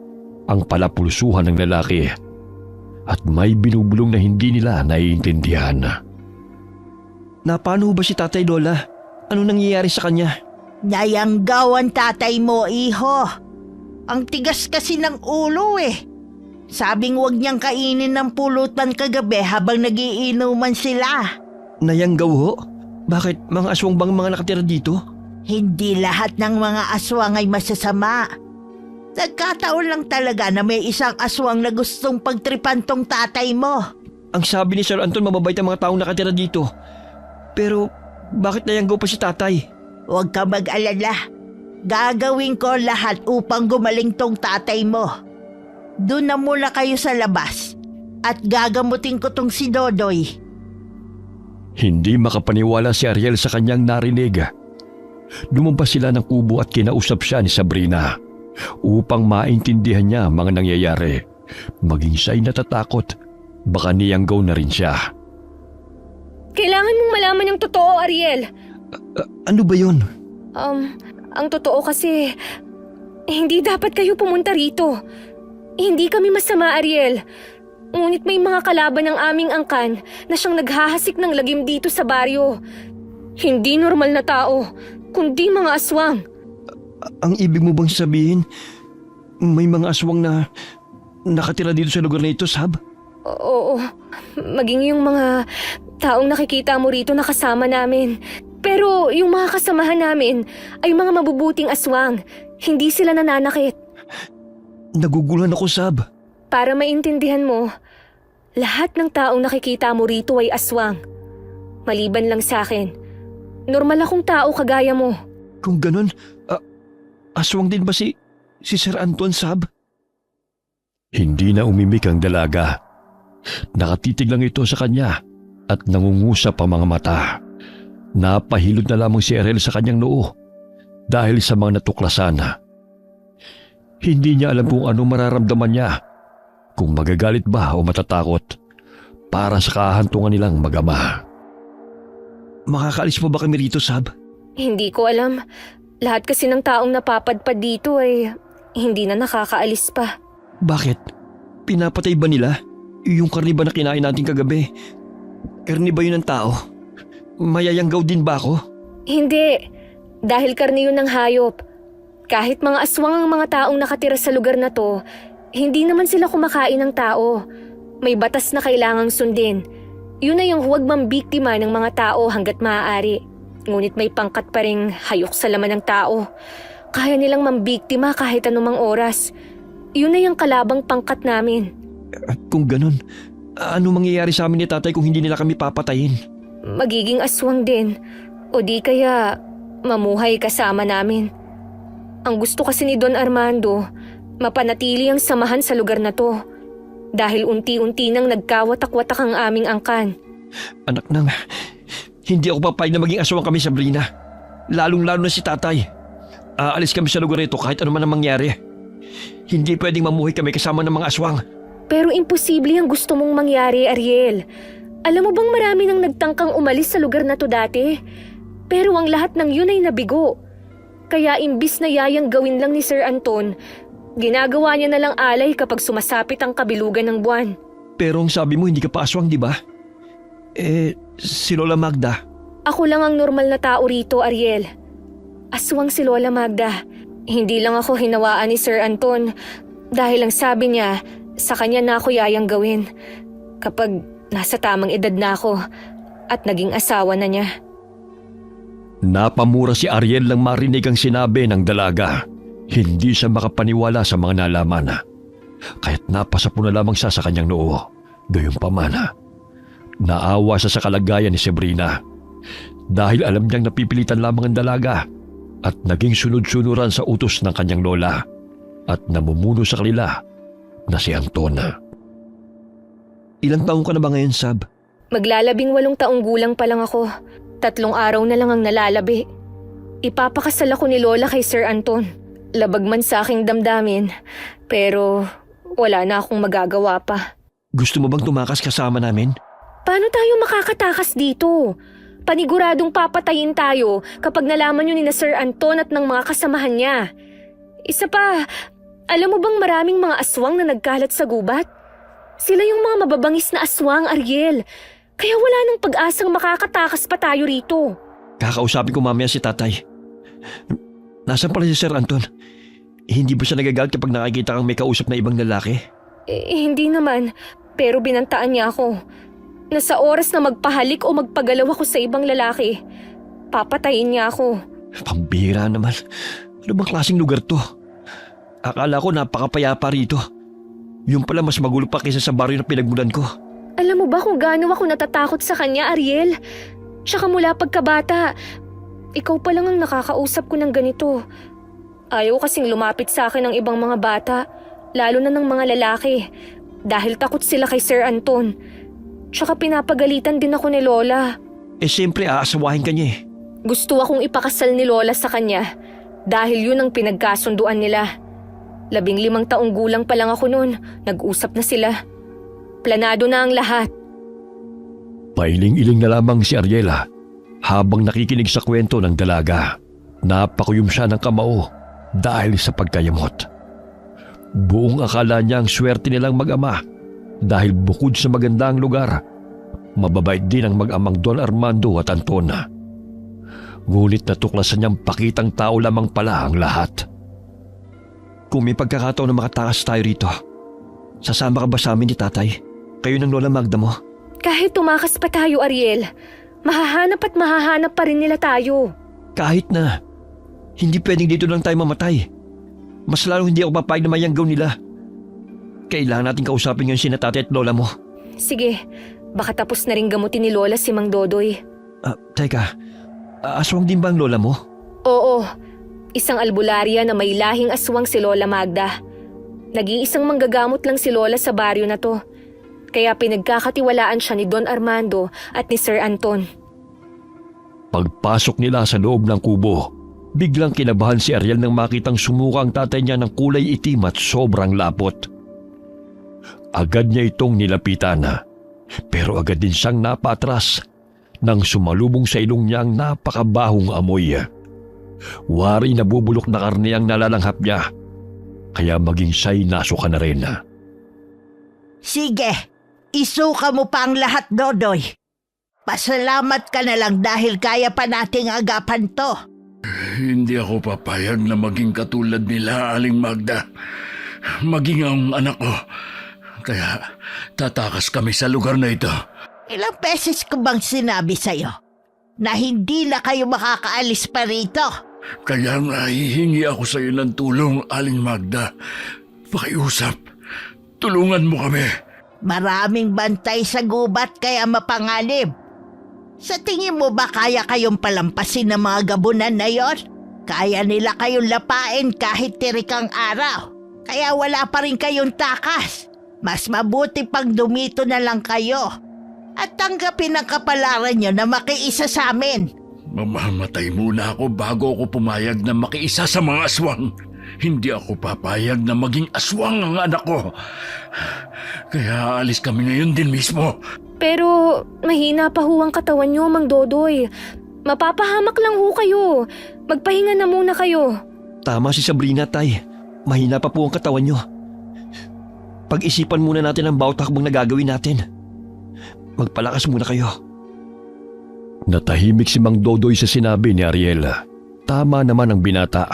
ang palapulsuhan ng lalaki at may binubulong na hindi nila naiintindihan. Paano ba si tatay, Lola? Ano nangyayari sa kanya? Nayanggaw ang tatay mo, iho. Ang tigas kasi ng ulo eh. Sabing huwag niyang kainin ng pulutan kagabi habang nagiinuman sila. Nayanggaw ho? Bakit? Mga aswang bang mga nakatira dito? Hindi lahat ng mga aswang ay masasama. Nagkataon lang talaga na may isang aswang na gustong pagtripan tong tatay mo. Ang sabi ni Sir Anton, mababait ang mga taong nakatira dito. Pero bakit nayanggaw pa si tatay? Huwag ka mag-alala. Gagawin ko lahat upang gumaling tong tatay mo. Doon na muna kayo sa labas at gagamutin ko tong si Dodoy. Hindi makapaniwala si Ariel sa kanyang narinig. Lumabas sila ng kubo at kinausap siya ni Sabrina upang maintindihan niya ang mga nangyayari. Maging siya'y natatakot, baka niyanggaw na rin siya. Kailangan mong malaman yung totoo, Ariel. Ano ba yun? Ang totoo kasi, hindi dapat kayo pumunta rito. Hindi kami masama, Ariel. Ngunit may mga kalaban ng aming angkan na siyang naghahasik ng lagim dito sa baryo. Hindi normal na tao, kundi mga aswang. Ang ibig mo bang sabihin, may mga aswang na nakatira dito sa lugar na ito, Sab? Oo, maging yung mga taong nakikita mo rito na kasama namin. Pero yung mga kasamahan namin ay mga mabubuting aswang. Hindi sila nananakit. Naguguluhan ako, Sab. Para maintindihan mo, lahat ng taong nakikita mo rito ay aswang. Maliban lang sa akin. Normal akong tao kagaya mo. Kung ganun, aswang din ba si Sir Anton, Sab? Hindi na umimik ang dalaga. Nakatitig lang ito sa kanya at nangungusap ang mga mata. Napahilod na lamang si Ariel sa kanyang noo dahil sa mga natuklasan. Hindi niya alam kung ano mararamdaman niya, kung magagalit ba o matatakot para sa kahantungan nilang mag-ama. Makakaalis mo ba kami rito, Sab? Hindi ko alam. Lahat kasi ng taong napapadpad dito ay hindi na nakakaalis pa. Bakit? Pinapatay ba nila? Yung karni ba na kinain natin kagabi? Karni ba yun ng tao? Mayayanggaw din ba ako? Hindi. Dahil karne yun ng hayop. Kahit mga aswang ang mga taong nakatira sa lugar na to, hindi naman sila kumakain ng tao. May batas na kailangang sundin. Yun na yung huwag mambiktima ng mga tao hanggat maaari. Ngunit may pangkat pa ring hayok sa laman ng tao. Kaya nilang mambiktima kahit anumang oras. Yun na yung kalabang pangkat namin. Kung ganun, ano mangyayari sa amin ni tatay kung hindi nila kami papatayin? Magiging aswang din. O di kaya mamuhay kasama namin. Ang gusto kasi ni Don Armando, mapanatili ang samahan sa lugar na to. Dahil unti-unti nang nagkawatak-watak ang aming angkan. Anak nang, hindi ako papayag na maging aswang kami, Sabrina. Lalong-lalo na si tatay. Aalis kami sa lugar nito kahit ano man ang mangyari. Hindi pwedeng mamuhay kami kasama ng mga aswang. Pero imposible ang gusto mong mangyari, Ariel. Alam mo bang marami nang nagtangkang umalis sa lugar na to dati? Pero ang lahat ng yun ay nabigo. Kaya imbis na yayang gawin lang ni Sir Anton, ginagawa niya na lang alay kapag sumasapit ang kabilugan ng buwan. Pero ang sabi mo hindi ka pa aswang, di ba? Si Lola Magda. Ako lang ang normal na tao rito, Ariel. Aswang si Lola Magda. Hindi lang ako hinawaan ni Sir Anton dahil ang sabi niya, sa kanya na ako yayang gawin kapag nasa tamang edad na ako at naging asawa na niya. Napamura si Ariel lang marinig ang sinabi ng dalaga. Hindi siya makapaniwala sa mga nalaman. Kaya't napasapo na lamang siya sa kanyang noo. Gayunpaman, naawa siya sa kalagayan ni Sabrina. Dahil alam niyang napipilitan lamang ang dalaga at naging sunod-sunuran sa utos ng kanyang lola at namumuno sa kanila na si Anton. Ilang taong ka na ba ngayon, Sab? Maglalabing 8 taong gulang pa lang ako. 3 araw na lang ang nalalabi. Ipapakasal ako ni Lola kay Sir Anton. Labag man sa aking damdamin, pero wala na akong magagawa pa. Gusto mo bang tumakas kasama namin? Paano tayo makakatakas dito? Paniguradong papatayin tayo kapag nalaman yun ni na Sir Anton at ng mga kasamahan niya. Isa pa, alam mo bang maraming mga aswang na nagkalat sa gubat? Sila yung mga mababangis na aswang, Ariel. Kaya wala nang pag-asang makakatakas pa tayo rito. Kakausapin ko mamaya si tatay. Nasaan pala si Sir Anton? Hindi ba siya nagagalit kapag nakikita kang may kausap na ibang lalaki? Hindi naman, pero binantaan niya ako. Na sa oras na magpahalik o magpagalaw ako sa ibang lalaki, papatayin niya ako. Pambira naman. Ano bang klaseng lugar to? Akala ko napakapayapa rito. Yung pala mas magulo pa kaysa sa baryo na pinagmulan ko. Alam mo ba kung gaano ako natatakot sa kanya, Ariel? Tsaka mula pagkabata, ikaw pa lang ang nakakausap ko ng ganito. Ayaw kasing lumapit sa akin ng ibang mga bata, lalo na ng mga lalaki, dahil takot sila kay Sir Anton. Tsaka pinapagalitan din ako ni Lola. Siyempre aasawahin ka niya Gusto akong ipakasal ni Lola sa kanya, dahil yun ang pinagkasunduan nila. 15 taong gulang pa lang ako noon, nag-usap na sila. Planado na ang lahat. Pailing-iling na lamang si Ariela habang nakikinig sa kwento ng dalaga. Napakuyom siya ng kamao dahil sa pagkayamot. Buong akala niya ang swerte nilang mag-ama dahil bukod sa magandang lugar, mababait din ang mag-amang Don Armando at Anton. Ngunit natuklasan niyang pakitang tao lamang pala ang lahat. Kung may pagkakataon na makatakas tayo rito, sasama ka ba sa amin ni tatay? Kayo ng Lola Magda mo? Kahit tumakas pa tayo, Ariel, mahahanap pa rin nila tayo. Kahit na. Hindi pwedeng dito lang tayo mamatay. Mas lalo hindi ako papayag na mayanggaw nila. Kailangan natin kausapin yung sina tatay at lola mo. Sige, baka tapos na rin gamutin ni Lola si Mang Dodoy. Teka, aswang din ba ang lola mo? Oo, isang albularya na may lahing aswang si Lola Magda. Nag-iisang manggagamot lang si Lola sa baryo na to. Kaya pinagkakatiwalaan siya ni Don Armando at ni Sir Anton. Pagpasok nila sa loob ng kubo, biglang kinabahan si Ariel nang makitang sumuka ang tatay niya ng kulay itim at sobrang lapot. Agad niya itong nilapitan, pero agad din siyang napatras nang sumalubong sa ilong niya ang napakabahong amoy. Wari na bubulok na karne ang nalalanghap niya, kaya maging siya'y nasuka na rin. Sige, isuka mo pa ang lahat, Dodoy. Pasalamat ka na lang dahil kaya pa nating agapan to. Hindi ako papayag na maging katulad nila, Aling Magda. Maging ang anak ko. Kaya tatakas kami sa lugar na ito. Ilang beses ko bang sinabi sa'yo na hindi na kayo makakaalis pa rito? Kaya nga hihingi ako sa iyo ng tulong, Aling Magda. Pakiusap. Tulungan mo kami. Maraming bantay sa gubat kaya mapanganib. Sa tingin mo ba kaya kayong palampasin ng mga gabunan na yon? Kaya nila kayong lapain kahit tirikang araw. Kaya wala pa rin kayong takas. Mas mabuti pang dumito na lang kayo. At tanggapin ang kapalaran nyo na makiisa sa amin. Mamamatay muna ako bago ako pumayag na makiisa sa mga aswang. Hindi ako papayag na maging aswang ang anak ko. Kaya alis kami ngayon din mismo. Pero mahina pa ho ang katawan niyo, Mang Dodoy. Mapapahamak lang ho kayo. Magpahinga na muna kayo. Tama si Sabrina, tay. Mahina pa po ang katawan nyo. Pag-isipan muna natin ang bawat hakbang na gagawin natin. Magpalakas muna kayo. Natahimik si Mang Dodoy sa sinabi ni Ariel. Tama naman ang binata.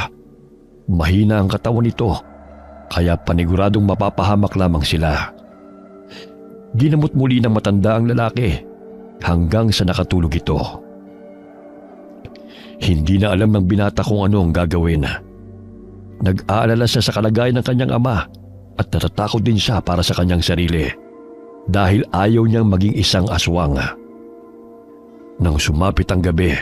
Mahina ang katawan nito, kaya paniguradong mapapahamak lamang sila. Ginamot muli ng matanda ang lalaki hanggang sa nakatulog ito. Hindi na alam ng binata kung ano ang gagawin. Nag-aalala siya sa kalagayan ng kanyang ama at natatakot din siya para sa kanyang sarili dahil ayaw niyang maging isang aswang. Nang sumapit ang gabi,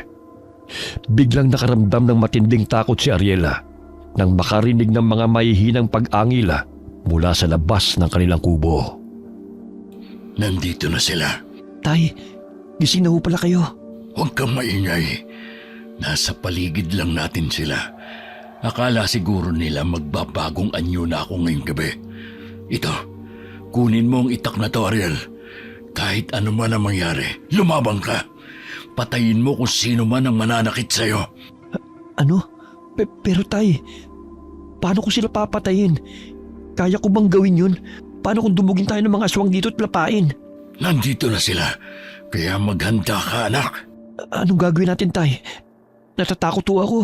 biglang nakaramdam ng matinding takot si Ariela nang makarinig ng mga mahihinang pag-angil mula sa labas ng kanilang kubo. Nandito na sila. Tay, gising na ho pala kayo. Huwag kang maingay. Nasa paligid lang natin sila. Akala siguro nila magbabagong anyo na ako ngayong gabi. Ito, kunin mo ang itak na to, Ariel. Kahit ano man ang mangyari, lumabang ka. Patayin mo kung sino man ang mananakit sa'yo. Ano? Pero tay, paano ko sila papatayin? Kaya ko bang gawin yun? Paano kung dumugin tayo ng mga aswang dito at lapain? Nandito na sila. Kaya maghanda ka, anak. Anong gagawin natin, tay? Natatakot ho ako.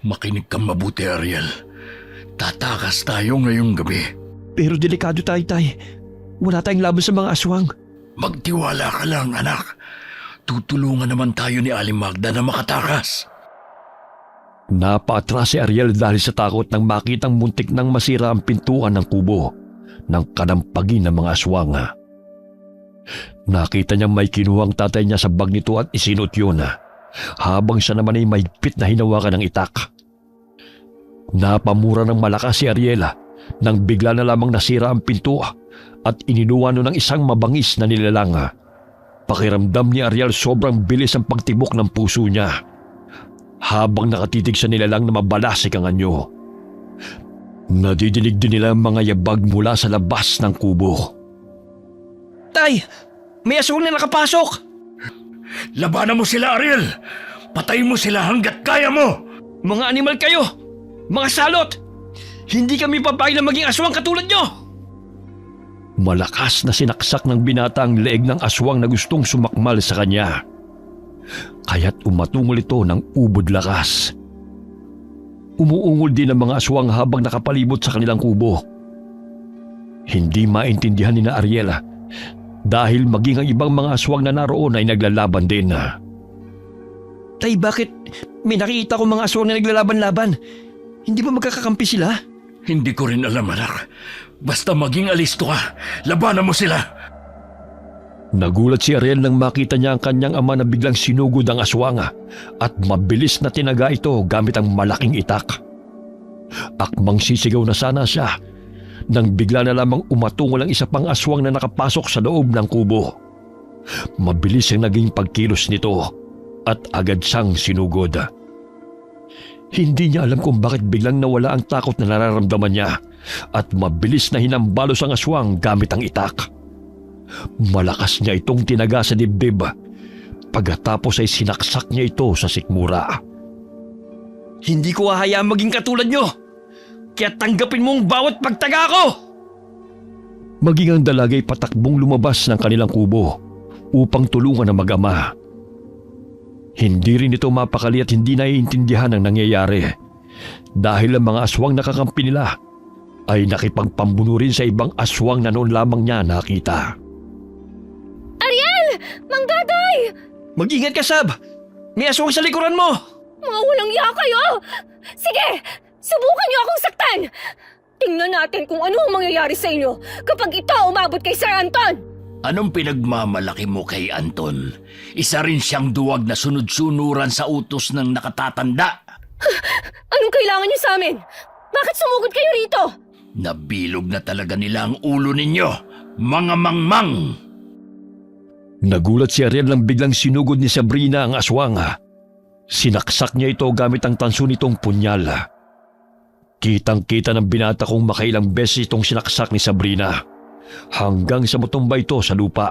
Makinig kang mabuti, Ariel. Tatakas tayo ngayong gabi. Pero delikado tayo, tay. Wala tayong laban sa mga aswang. Magtiwala ka lang, anak. Tutulungan naman tayo ni Aling Magda na makatakas. Napaatras si Ariel dahil sa takot nang makitang muntik nang masira ang pintuan ng kubo ng kanampagin ng mga aswang. Nakita niya may kinuhang tatay niya sa bag nito at isinot yun, habang siya naman ay mahigpit na hinawakan ng itak. Napamura ng malakas si Ariela nang bigla na lamang nasira ang pinto at ininuwano ng isang mabangis na nilalang. Pakiramdam ni Ariel sobrang bilis ang pagtibok ng puso niya habang nakatitig sa nilalang na mabalasik ang anyo. Nadidinig din nila ang mga yabag mula sa labas ng kubo. Tay! May aswang na nakapasok! Labanan mo sila, Ariel! Patayin mo sila hanggat kaya mo! Mga animal kayo! Mga salot! Hindi kami papayag na maging aswang katulad nyo! Malakas na sinaksak ng binata ang leeg ng aswang na gustong sumakmal sa kanya. Kaya't umatungol ito ng ubod lakas. Umuungol din ang mga aswang habang nakapalibot sa kanilang kubo. Hindi maintindihan ni na Ariela dahil maging ang ibang mga aswang na naroon ay naglalaban din. Tay, bakit may nakikita ko mga aswang na naglalaban-laban? Hindi ba magkakakampi sila? Hindi ko rin alam, anak. Basta maging alisto ka, labanan mo sila! Nagulat si Ariel nang makita niya ang kanyang ama na biglang sinugod ang aswang at mabilis na tinaga ito gamit ang malaking itak. Akmang sisigaw na sana siya nang bigla na lamang umatungol ang isa pang aswang na nakapasok sa loob ng kubo. Mabilis ang naging pagkilos nito at agad siyang sinugod. Hindi niya alam kung bakit biglang nawala ang takot na nararamdaman niya at mabilis na hinambalos ang aswang gamit ang itak. Malakas niya itong tinaga sa dibdib. Pagkatapos ay sinaksak niya ito sa sikmura. Hindi ko hahayaang maging katulad nyo! Kaya tanggapin mo ang bawat pagtaga ko! Maging ang dalagay patakbong lumabas ng kanilang kubo upang tulungan ang mag-ama. Hindi rin ito mapakali at hindi naiintindihan ang nangyayari dahil ang mga aswang nakakampi nila ay nakipagpambuno rin sa ibang aswang na noon lamang niya nakita. Ariel! Manggadoy! Mag-ingat ka, Sab! May aswang sa likuran mo! Mga walang iya kayo! Sige! Subukan niyo akong saktan! Tingnan natin kung ano ang mangyayari sa inyo kapag ito umabot kay Sir Anton! Anong pinagmamalaki mo kay Anton? Isa rin siyang duwag na sunod-sunuran sa utos ng nakatatanda. Anong kailangan niyo sa amin? Bakit sumugod kayo rito? Nabilog na talaga nila ang ulo ninyo, mga mangmang! Nagulat si Ariel nang biglang sinugod ni Sabrina ang aswang. Sinaksak niya ito gamit ang tanso nitong punyal. Kitang-kita ng binata kung makailang beses itong sinaksak ni Sabrina hanggang sa matumba ito sa lupa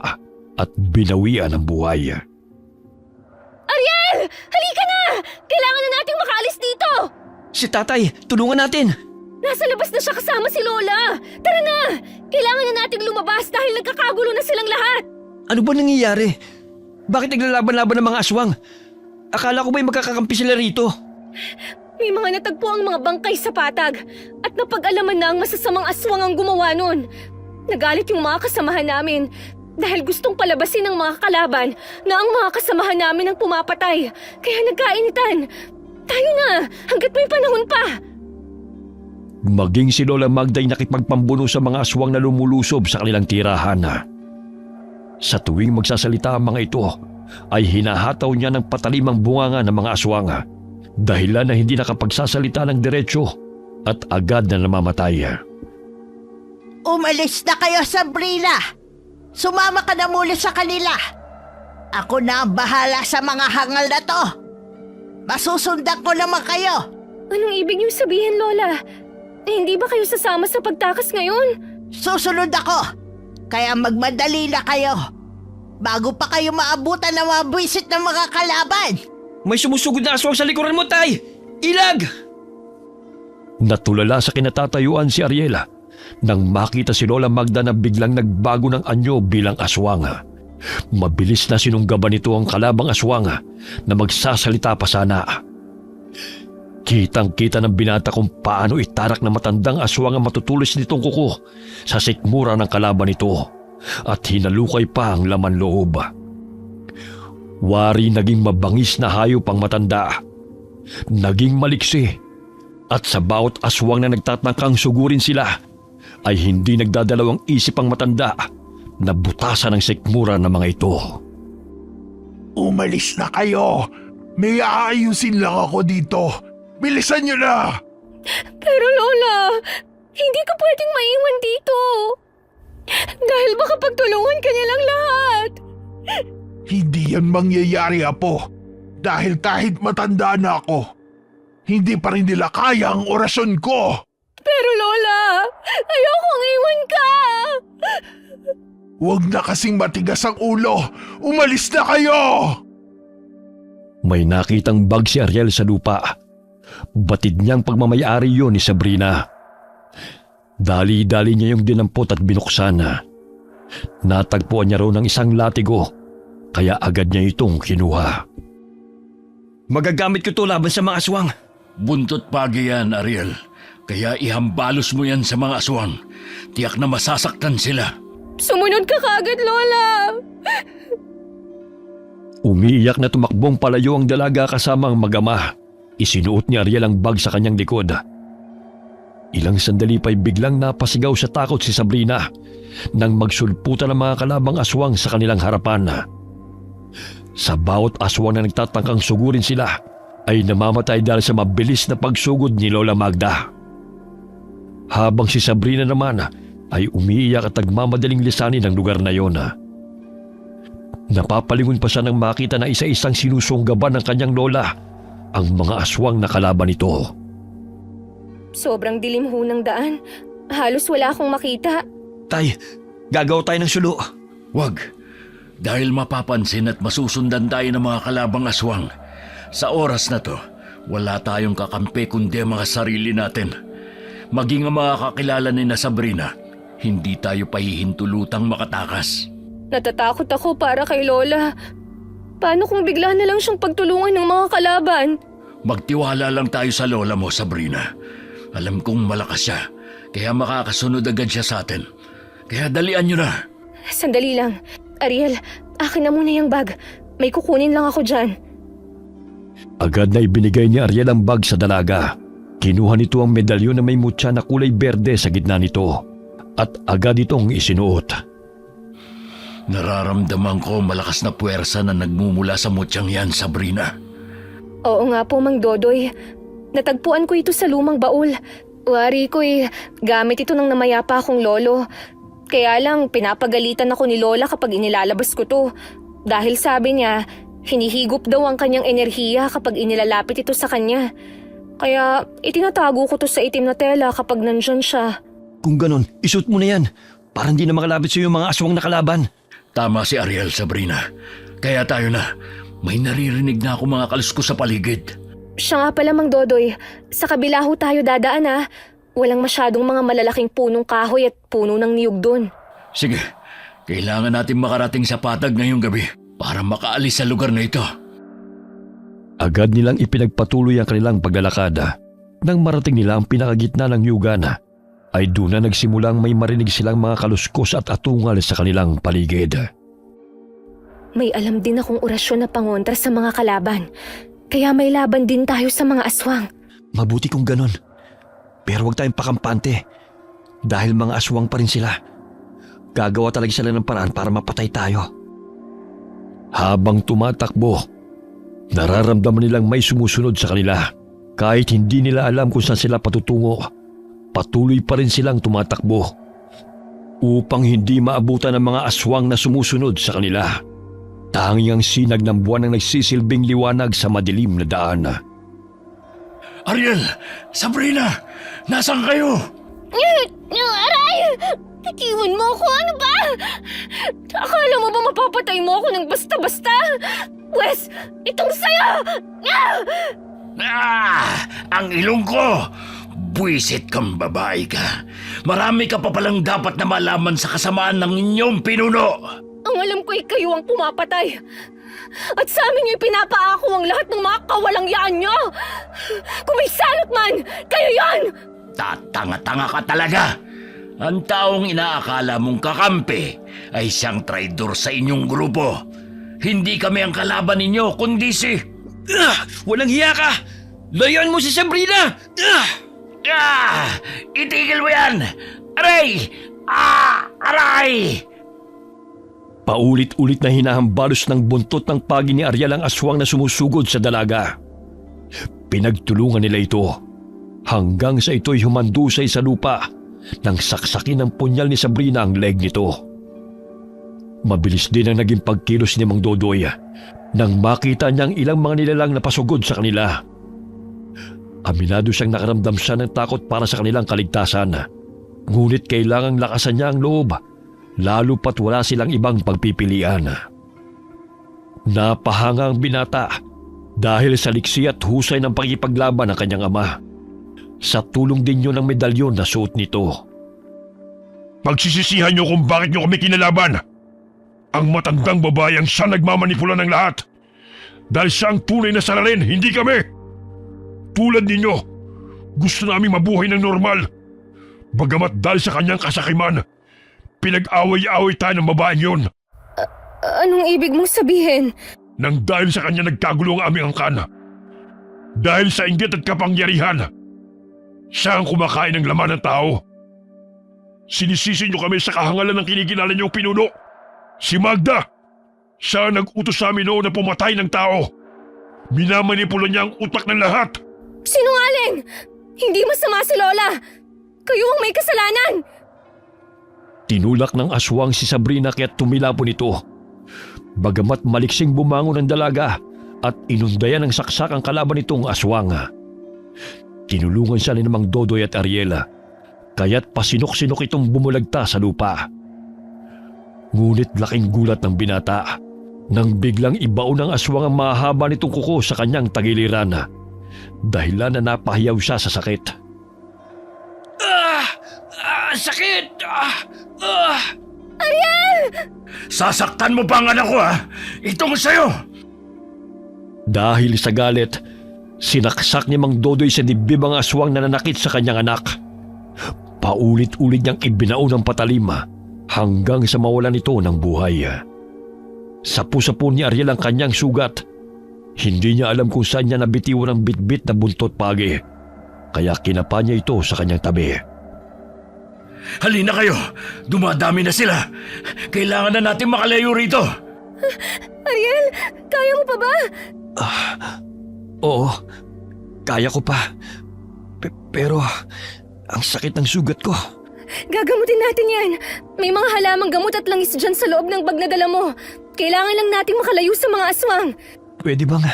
at binawian ng buhay. Ariel! Halika na! Kailangan na nating makaalis dito! Si tatay, tulungan natin! Nasa labas na siya kasama si Lola! Tara na! Kailangan na nating lumabas dahil nagkakagulo na silang lahat! Ano ba nangyayari? Bakit naglalaban-laban ng mga aswang? Akala ko ba'y magkakakampi sila rito? May mga natagpo ang mga bangkay sa patag at napag-alaman na ang masasamang aswang ang gumawa nun. Nagalit yung mga kasamahan namin dahil gustong palabasin ng mga kalaban na ang mga kasamahan namin ang pumapatay. Kaya nagkainitan. Tayo na, hanggat may panahon pa. Maging si Lola Magda ay nakipagpambuno sa mga aswang na lumulusob sa kanilang tirahan. Sa tuwing magsasalita ang mga ito, ay hinahataw niya ng patalimang bunganga ng mga aswang, dahilan na hindi nakapagsasalita ng diretsyo at agad na namamatay. Umalis na kayo, Sabrina! Sumama ka na muli sa kanila! Ako na ang bahala sa mga hangal na to! Masusundan ko naman kayo! Anong ibig niyong sabihin, Lola? Hindi ba kayo sasama sa pagtakas ngayon? Susunod ako! Kaya magmadali na kayo! Bago pa kayo maabutan ng mga buwisit ng mga kalaban! May sumusugod na aswang sa likuran mo, tay! Ilag! Natulala sa kinatatayuan si Ariela nang makita si Lola Magda na biglang nagbago ng anyo bilang aswang. Mabilis na sinunggaban nito ang kalabang aswang na magsasalita pa sana. Kitang-kita ng binata kung paano itarak na matandang aswang ang matutulis nitong kuko sa sikmura ng kalaban nito at hinalukay pa ang laman loob. Wari naging mabangis na hayop ang matanda. Naging maliksi at sa bawat aswang na nagtatangkang sugurin sila ay hindi nagdadalawang isip ang matanda na butasan ng sikmura ng mga ito. Umalis na kayo. May aayusin lang ako dito. Bilisan nyo na! Pero Lola, hindi ka pwedeng maiwan dito. Dahil baka pagtulungan ka niya lang lahat. Hindi yan mangyayari, Apo. Dahil kahit matanda na ako, hindi pa rin nila kaya ang orasyon ko. Pero Lola, ayokong iwan ka. Huwag na kasing matigas ang ulo. Umalis na kayo! May nakitang bag si Ariel sa lupa. Batid niyang pagmamayari yun ni Sabrina. Dali-dali niya yung dinampot at binuksan. Natagpuan niya raw ng isang latigo, kaya agad niya itong kinuha. Magagamit ko to laban sa mga aswang. Buntot pagi yan, Ariel. Kaya ihambalos mo yan sa mga aswang. Tiyak na masasaktan sila. Sumunod ka kagad, Lola. Umiiyak na tumakbong palayo ang dalaga kasama ang mag-ama. Isinuot ni Ariel ang bag sa kanyang likod. Ilang sandali pa'y biglang napasigaw sa takot si Sabrina nang magsulputan ang mga kalabang aswang sa kanilang harapan. Sa bawat aswang na nagtatangkang sugurin sila ay namamatay dahil sa mabilis na pagsugod ni Lola Magda. Habang si Sabrina naman ay umiiyak at nagmamadaling lisanin ang lugar na yon. Napapalingon pa siya nang makita na isa-isang sinusunggaban ng kanyang lola ang mga aswang na kalaban nito. Sobrang dilim ho ng daan. Halos wala akong makita. Tay, gagaw tayo ng sulo. Wag. Dahil mapapansin at masusundan tayo ng mga kalabang aswang. Sa oras na to, wala tayong kakampi kundi ang mga sarili natin. Maging ang mga kakilala ni na Sabrina, hindi tayo pahihintulutang makatakas. Natatakot ako para kay Lola. Paano kung bigla na lang siyang pagtulungan ng mga kalaban? Magtiwala lang tayo sa lola mo, Sabrina. Alam kong malakas siya, kaya makakasunod agad siya sa atin. Kaya dalian nyo na. Sandali lang. Ariel, akin na muna yung bag. May kukunin lang ako dyan. Agad na ibinigay ni Ariel ang bag sa dalaga. Kinuha nito ang medalyon na may mutya na kulay berde sa gitna nito at agad itong isinuot. Nararamdaman ko malakas na puwersa na nagmumula sa mutyang yan, Sabrina. Oo nga po, Mang Dodoy. Natagpuan ko ito sa lumang baul. Wari ko gamit ito ng namayapa akong lolo. Kaya lang, pinapagalitan ako ni Lola kapag inilalabas ko to. Dahil sabi niya, hinihigop daw ang kanyang enerhiya kapag inilalapit ito sa kanya. Kaya itinatago ko to sa itim na tela kapag nandyan siya. Kung ganon, isuot mo na yan. Para hindi na makalapit sa yung mga aswang na kalaban. Tama si Ariel, Sabrina. Kaya tayo na. May naririnig na ako mga kaluskos sa paligid. Siya nga pala, Mang Dodoy. Sa kabila ho tayo dadaan ha. Walang masyadong mga malalaking punong kahoy at puno ng niyog doon. Sige, kailangan natin makarating sa patag ngayong gabi para makaalis sa lugar na ito. Agad nilang ipinagpatuloy ang kanilang paglalakad. Nang marating nila ang pinakagitna ng yugan, ay doon na nagsimulang may marinig silang mga kaluskos at atungal sa kanilang paligid. May alam din akong orasyon na pangontra sa mga kalaban. Kaya may laban din tayo sa mga aswang. Mabuti kung ganon. Pero huwag tayong pakampante. Dahil mga aswang pa rin sila. Gagawa talaga sila ng paraan para mapatay tayo. Habang tumatakbo, nararamdaman nilang may sumusunod sa kanila. Kahit hindi nila alam kung saan sila patutungo, patuloy pa rin silang tumatakbo upang hindi maabutan ng mga aswang na sumusunod sa kanila. Tanging ang sinag ng buwan ang nagsisilbing liwanag sa madilim na daan. Ariel! Sabrina! Nasaan kayo? Aray! Itiwan mo ako, ano ba? Akala mo ba mapapatay mo ako ng basta-basta? Wes, itong sayo! Ang ilong ko! Buwisit kang babae ka. Marami ka pa palang dapat na malaman sa kasamaan ng inyong pinuno. Ang alam ko kayo ang pumapatay. At sa amin nyo'y pinapaako ang lahat ng mga kawalangyaan nyo. Kung may salot man, kayo yon! Tatanga-tanga ka talaga. Ang taong inaakala mong kakampi ay siyang traidor sa inyong grupo. Hindi kami ang kalaban ninyo, kundi si... Walang hiya ka! Layuan mo si Sabrina! Itigil mo yan! Aray! Aray! Paulit-ulit na hinahambalos ng buntot ng pagi ni Ariel ang aswang na sumusugod sa dalaga. Pinagtulungan nila ito. hanggang sa ito'y humandusay sa lupa nang saksakin ng punyal ni Sabrina ang leg nito. Mabilis din ang naging pagkilos ni Mang Dodoy nang makita niyang ilang mga nilalang na pasugod sa kanila. Aminado siyang nakaramdam siya ng takot para sa kanilang kaligtasan. Ngunit kailangang lakasan niya ang loob, lalo pat wala silang ibang pagpipilian. Napahanga ang binata dahil sa liksi at husay ng pakipaglaban ng kanyang ama. Sa tulong din yun ng medalyon na suot nito. Pagsisisihan niyo kung bakit niyo kami kinalaban. Ang matandang babae ang siya nagmamanipula ng lahat. Dahil siya ang tunay na salarin, hindi kami. Tulad ninyo, gusto namin mabuhay ng normal. Bagamat dahil sa kanyang kasakiman, pinag-away-away tayo ng babaeng yun. Anong ibig mong sabihin? Nang dahil sa kanya nagkagulo ang aming angkan. Dahil sa inggit at kapangyarihan, siya ang kumakain ng laman ng tao. Sinisisi niyo kami sa kahangalan ng kinikinala niyong pinuno. Si Magda, siya ang nag-utos sa amin noon na pumatay ng tao. Minamanipula niya ang utak ng lahat. Sinungaling! Hindi masama si Lola! Kayo ang may kasalanan! Tinulak ng aswang si Sabrina kaya't tumilapon ito. Bagamat maliksing bumangon ang dalaga at inundayan ng saksak ang kalaban nitong aswang. Tinulungan siya ni Mang Dodoy at Ariela, kaya't pasinok-sinok itong bumulagta sa lupa. Ngunit laking gulat ng binata nang biglang ibaon ng aswang ang mahaba nitong kuko sa kanyang tagiliran, dahilan na napahiyaw siya sa sakit. Sakit! Ariel! Sasaktan mo pa ang anak ko, ha? Itong sa'yo! Dahil sa galit, sinaksak ni Mang Dodoy sa dibdib ang aswang na nanakit sa kanyang anak. Paulit-ulit niyang ibinaon ng patalim hanggang sa mawalan ito ng buhay. Sapu-sapu ni Ariel ang kanyang sugat. Hindi niya alam kung saan niya nabitiwan ang bitbit na buntot pagi, kaya kinapa niya ito sa kanyang tabi. Halina kayo! Dumadami na sila! Kailangan na natin makalayo rito! Ariel, kaya mo pa ba? Oo, kaya ko pa. Pero ang sakit ng sugat ko. Gagamutin natin yan. May mga halamang gamot at langis dyan sa loob ng bag na dala mo. Kailangan lang nating makalayo sa mga aswang. Pwede bang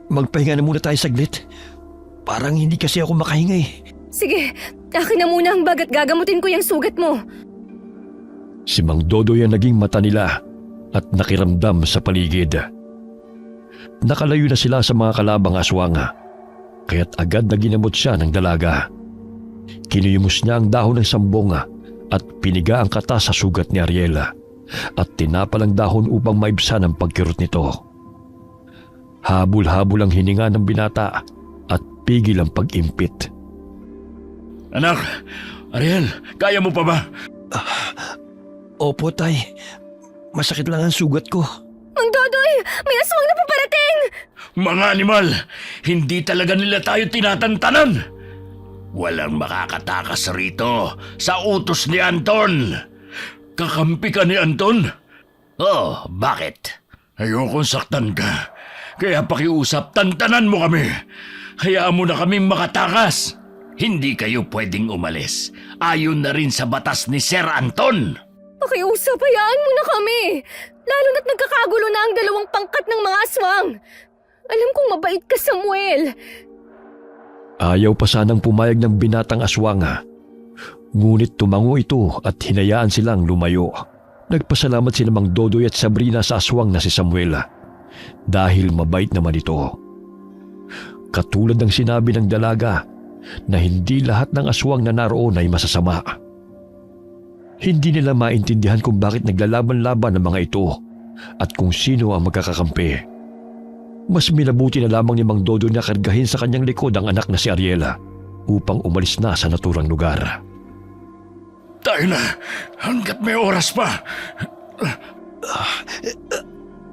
magpahinga na muna tayo saglit? Parang hindi kasi ako makahinga eh. Sige, akin na muna ang bag at gagamutin ko yung sugat mo. Si Mang Dodoy ang naging mata nila at nakiramdam sa paligid. Nakalayo na sila sa mga kalabang aswang, kaya't agad na ginamot siya ng dalaga. Kinuyumos niya ang dahon ng sambong at piniga ang kata sa sugat ni Ariel at tinapal ang dahon upang maibsan ang pagkirot nito. Habol-habol ang hininga ng binata at pigil ang pag-impit. Anak, Ariel, kaya mo pa ba? Opo, tay. Masakit lang ang sugat ko. Mang Dodoy, may aswang na paparating! Mga animal, hindi talaga nila tayo tinatantanan. Walang makakatakas rito sa utos ni Anton. Kakampi ka ni Anton? Oh, bakit? Ayokong saktan ka. Kaya pakiusap, tantanan mo kami. Hayaan mo na kaming makatakas. Hindi kayo pwedeng umalis. Ayon na rin sa batas ni Sir Anton. Pakiusap, hayaan mo na kami. Lalo na't nagkakagulo na ang dalawang pangkat ng mga aswang. Alam kong mabait ka, Samuel. Ayaw pa sanang pumayag ng binatang aswang. Ngunit tumango ito at hinayaan silang lumayo. Nagpasalamat sila Mang Dodoy at Sabrina sa aswang na si Samuel dahil mabait naman ito. Katulad ng sinabi ng dalaga na hindi lahat ng aswang na naroon ay masasama. Hindi nila maintindihan kung bakit naglalaban-laban ang mga ito at kung sino ang magkakakampi. Mas minabuti na lamang ni Mang Dodoy na kargahin sa kanyang likod ang anak na si Ariela upang umalis na sa naturang lugar. Tayo na, hanggat may oras pa.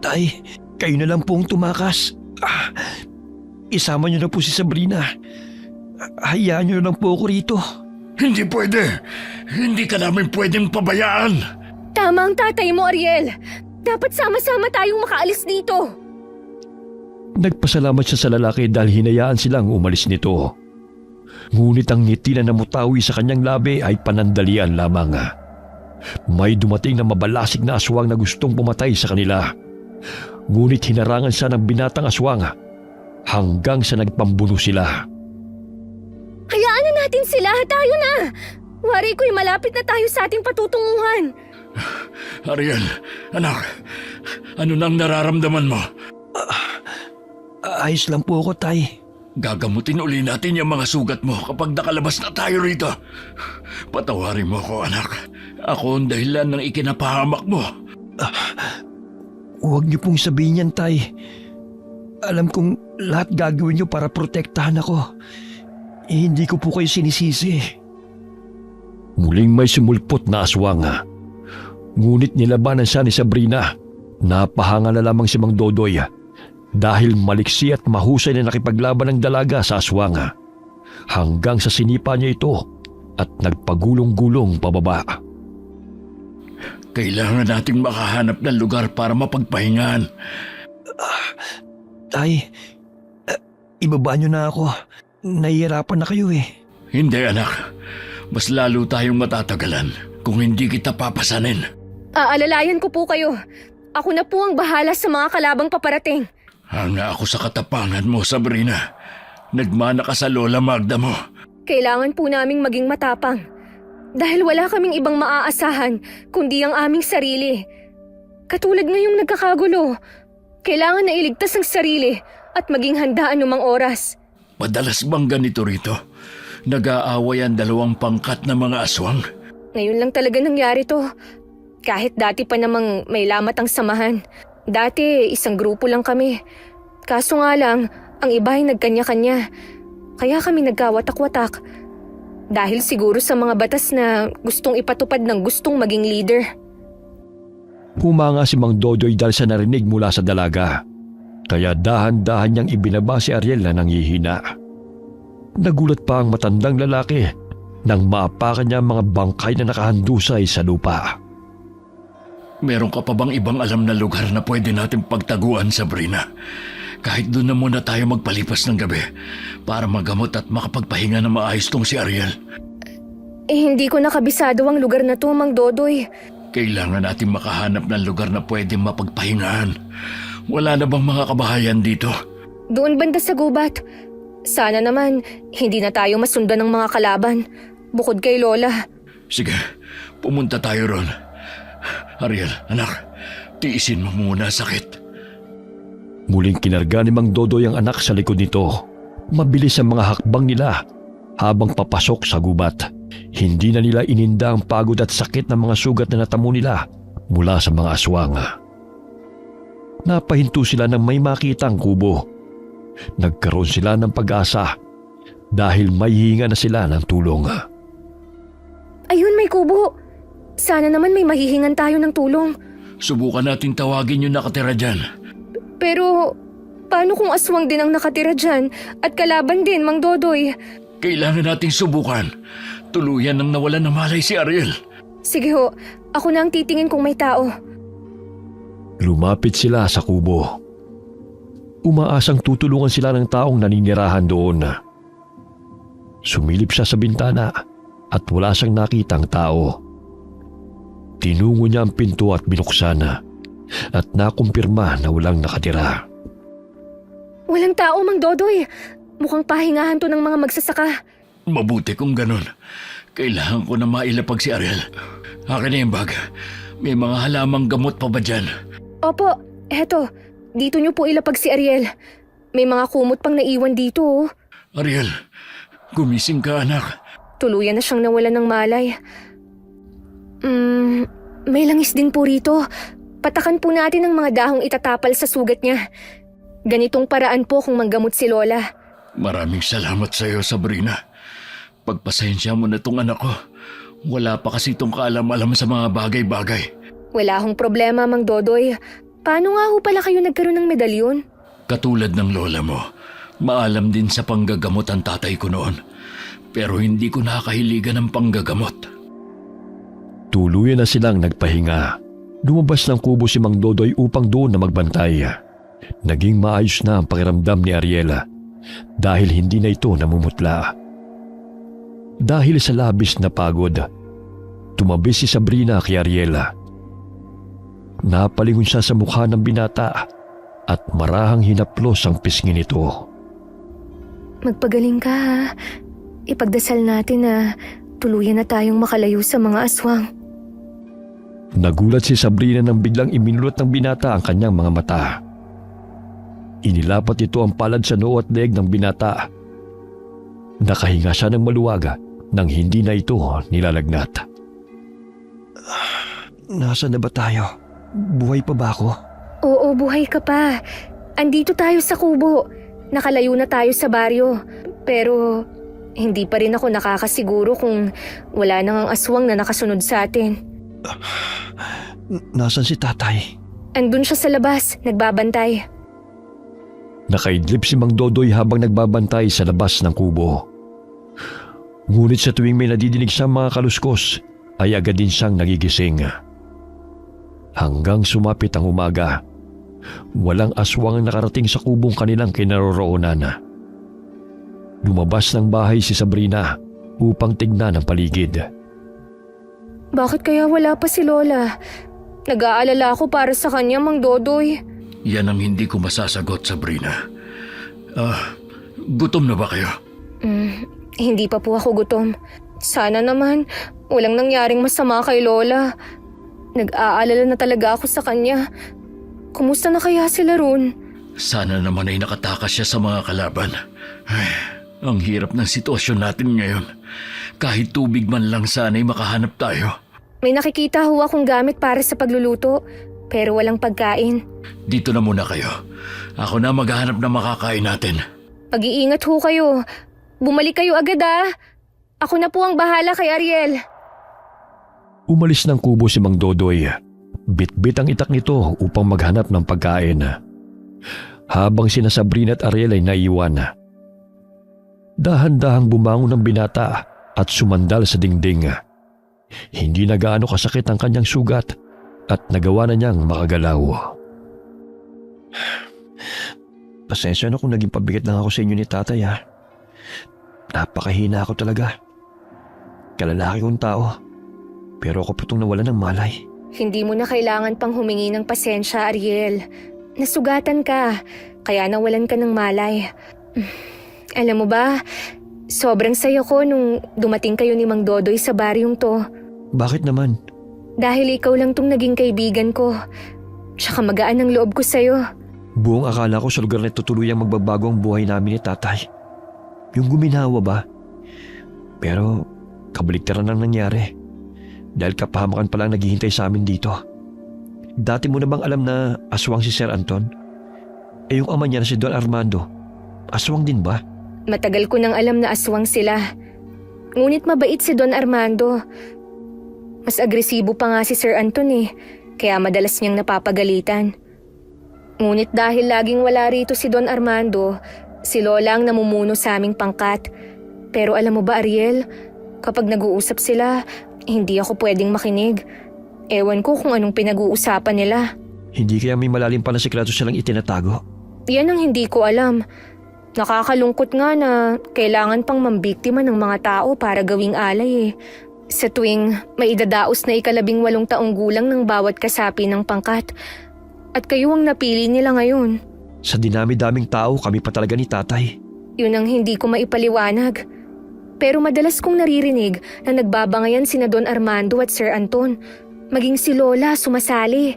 Tay, kayo na lang pong tumakas. Isama niyo na po si Sabrina. Hayaan niyo na lang po ako rito. Hindi pwede. Hindi ka namin pwedeng pabayaan. Tama ang tatay mo, Ariel. Dapat sama-sama tayong makaalis dito. Nagpasalamat siya sa lalaki dahil hinayaan silang umalis nito. Ngunit ang ngiti na namutawi sa kanyang labi ay panandalian lamang. May dumating na mabalasik na aswang na gustong pumatay sa kanila. Ngunit hinarangan siya ng binatang aswang hanggang sa nagpambuno sila. Hayaan na natin sila, tayo na! Wari ko'y malapit na tayo sa ating patutunguhan. Ariel, anak, ano nang nararamdaman mo? Ayos lang po ako, Tay. Gagamutin uli natin yung mga sugat mo kapag nakalabas na tayo rito. Patawarin mo ako, anak. Ako ang dahilan ng ikinapahamak mo. Huwag niyo pong sabihin yan, Tay. Alam kong lahat gagawin niyo para protektahan ako. Hindi ko po kayo sinisisi. Muling may sumulpot na aswang. Ngunit nilabanan siya ni Sabrina. Napahanga na lamang si Mang Dodoy dahil maliksi at mahusay na nakipaglaban ng dalaga sa aswang hanggang sa sinipa niya ito at nagpagulong-gulong pababa. Kailangan nating makahanap ng lugar para mapagpahingahan. Tay, ibaba niyo na ako. Nahihirapan na kayo eh. Hindi, anak. Mas lalo tayong matatagalan kung hindi kita papasanin. Aalalayan ko po kayo. Ako na po ang bahala sa mga kalabang paparating. Hanga ako sa katapangan mo, Sabrina. Nagmana ka sa Lola Magda mo. Kailangan po naming maging matapang. Dahil wala kaming ibang maaasahan kundi ang aming sarili. Katulad ngayong nagkakagulo. Kailangan na iligtas ang sarili at maging handa anumang oras. Madalas bang ganito rito? Nag-aaway ang dalawang pangkat na mga aswang? Ngayon lang talaga nangyari to. Kahit dati pa namang may lamat ang samahan. Dati, isang grupo lang kami. Kaso nga lang, ang iba ay nagkanya-kanya. Kaya kami nagkawatak-watak. Dahil siguro sa mga batas na gustong ipatupad ng gustong maging leader. Humanga si Mang Dodoy dahil sa narinig mula sa dalaga. Kaya dahan-dahan niyang ibinaba si Ariel na nanghihina. Nagulat pa ang matandang lalaki nang maapakan niya ang mga bangkay na nakahandusay sa lupa. Meron ka pa bang ibang alam na lugar na pwede natin pagtaguan, Sabrina? Kahit doon na muna tayo magpalipas ng gabi para magamot at makapagpahinga na maayos tong si Ariel. Hindi ko nakabisado ang lugar na to, Mang Dodoy. Kailangan natin makahanap ng lugar na pwede mapagpahingahan. Wala na bang mga kabahayan dito? Doon banda sa gubat. Sana naman, hindi na tayo masundan ng mga kalaban. Bukod kay Lola. Sige, pumunta tayo ron. Ariel, anak, tiisin mo muna sakit. Muling kinarga ni Mang Dodoy ang anak sa likod nito. Mabilis ang mga hakbang nila habang papasok sa gubat. Hindi na nila ininda ang pagod at sakit ng mga sugat na natamo nila mula sa mga aswang. Napahinto sila nang may makitang kubo. Nagkaroon sila ng pag-asa dahil may hihinga na sila ng tulong. Ayun, may kubo. Sana naman may mahihingan tayo ng tulong. Subukan natin tawagin yung nakatira dyan. Pero, paano kung aswang din ang nakatira dyan at kalaban din, Mang Dodoy? Kailangan nating subukan. Tuluyan nang nawalan ng malay si Ariel. Sige ho, ako na ang titingin kung may tao. Lumapit sila sa kubo. Umaasang tutulungan sila ng taong naninirahan doon. Sumilip siya sa bintana at wala siyang nakitang tao. Tinungo niya ang pinto at binuksan at nakumpirma na walang nakatira. Walang tao, Mang Dodoy. Mukhang pahingahan to ng mga magsasaka. Mabuti kung ganun. Kailangan ko na mailapag si Ariel. Akin na yung bag. May mga halamang gamot pa ba dyan? Opo, eto. Dito niyo po ilapag si Ariel. May mga kumot pang naiwan dito. Oh. Ariel, gumising ka anak. Tuluyan na siyang nawalan ng malay. May langis din po rito. Patakan po natin ang mga dahong itatapal sa sugat niya. Ganitong paraan po kung manggamot si Lola. Maraming salamat sa iyo, Sabrina. Pagpasensya mo na tong anak ko. Wala pa kasi itong kaalam-alam sa mga bagay-bagay. Wala hong problema, Mang Dodoy. Paano nga ho pala kayo nagkaroon ng medalyon? Katulad ng lola mo, maalam din sa panggagamot ang tatay ko noon. Pero hindi ko nakahiligan ng panggagamot. Tuluyan na silang nagpahinga. Lumabas ng kubo si Mang Dodoy upang doon na magbantay. Naging maayos na ang pakiramdam ni Ariel dahil hindi na ito namumutla. Dahil sa labis na pagod, tumabi si Sabrina kay Ariela. Napalingon siya sa mukha ng binata at marahang hinaplos ang pisngi nito. Magpagaling ka ha. Ipagdasal natin na tuluyan na tayong makalayo sa mga aswang. Nagulat si Sabrina nang biglang iminulot ng binata ang kanyang mga mata. Inilapat ito ang palad sa noo at leeg ng binata. Nakahinga siya ng maluwag nang hindi na ito nilalagnat. Nasaan na ba tayo? Buhay pa ba ako? Oo, buhay ka pa. Andito tayo sa kubo. Nakalayo na tayo sa baryo. Pero hindi pa rin ako nakakasiguro kung wala nang ang aswang na nakasunod sa atin. Nasaan si tatay? Andun siya sa labas, nagbabantay. Nakaidlip si Mang Dodoy habang nagbabantay sa labas ng kubo. Ngunit sa tuwing may nadidinig siyang mga kaluskos, ay agad din siyang nagigising. Hanggang sumapit ang umaga, walang aswang ang nakarating sa kubong kanilang kinaroroonan. Lumabas ng bahay si Sabrina upang tignan ang paligid. Bakit kaya wala pa si Lola? Nag-aalala ako para sa kanya, Mang Dodoy. Yan ang hindi ko masasagot, Sabrina. Gutom na ba kayo? Hindi pa po ako gutom. Sana naman, walang nangyaring masama kay Lola. Nag-aalala na talaga ako sa kanya. Kumusta na kaya sila ron? Sana naman ay nakatakas siya sa mga kalaban. Ay, ang hirap ng sitwasyon natin ngayon. Kahit tubig man lang sana'y makahanap tayo. May nakikita ho akong gamit para sa pagluluto, pero walang pagkain. Dito na muna kayo. Ako na maghahanap ng makakain natin. Pag-iingat ho kayo. Bumalik kayo agad ah. Ako na po ang bahala kay Ariel. Umalis ng kubo si Mang Dodoy. Bit-bit ang itak nito upang maghanap ng pagkain. Habang sina Sabrina at Ariel ay naiwan. Dahan-dahang bumangon ang binata at sumandal sa dingding. Hindi na gaano kasakit ang kanyang sugat at nagawa na niyang makagalaw. Pasensya na kung naging pabigat lang ako sa inyo ni tatay ha. Napakahina ako talaga. Kalalaki kong tao. Pero ako putong nawala ng malay. Hindi mo na kailangan pang humingi ng pasensya, Ariel. Nasugatan ka, kaya nawalan ka ng malay. Alam mo ba, sobrang saya ko nung dumating kayo ni Mang Dodoy sa baryong to. Bakit naman? Dahil ikaw lang tong naging kaibigan ko. Tsaka magaan ang loob ko sa'yo. Buong akala ko sa lugar na tutuluyang magbabago ang buhay namin ni tatay. Yung guminawa ba? Pero kabaliktaran ang nangyari. Dahil kapahamakan pa lang naghihintay sa amin dito. Dati mo na bang alam na aswang si Sir Anton? Eh yung ama niya na si Don Armando, aswang din ba? Matagal ko nang alam na aswang sila. Ngunit mabait si Don Armando. Mas agresibo pa nga si Sir Anton eh, kaya madalas niyang napapagalitan. Ngunit dahil laging wala rito si Don Armando, si Lola ang namumuno sa aming pangkat. Pero alam mo ba, Ariel, kapag nag-uusap sila, hindi ako pwedeng makinig. Ewan ko kung anong pinag-uusapan nila. Hindi kaya may malalim pa na sikreto silang itinatago? Yan ang hindi ko alam. Nakakalungkot nga na kailangan pang mambiktima ng mga tao para gawing alay eh. Sa tuwing maidadaos na 18 taong gulang ng bawat kasapi ng pangkat. At kayo ang napili nila ngayon. Sa dinami-daming tao, kami pa talaga ni tatay. Yun ang hindi ko maipaliwanag. Pero madalas kong naririnig na nagbabangayan sina Don Armando at Sir Anton. Maging si Lola sumasali.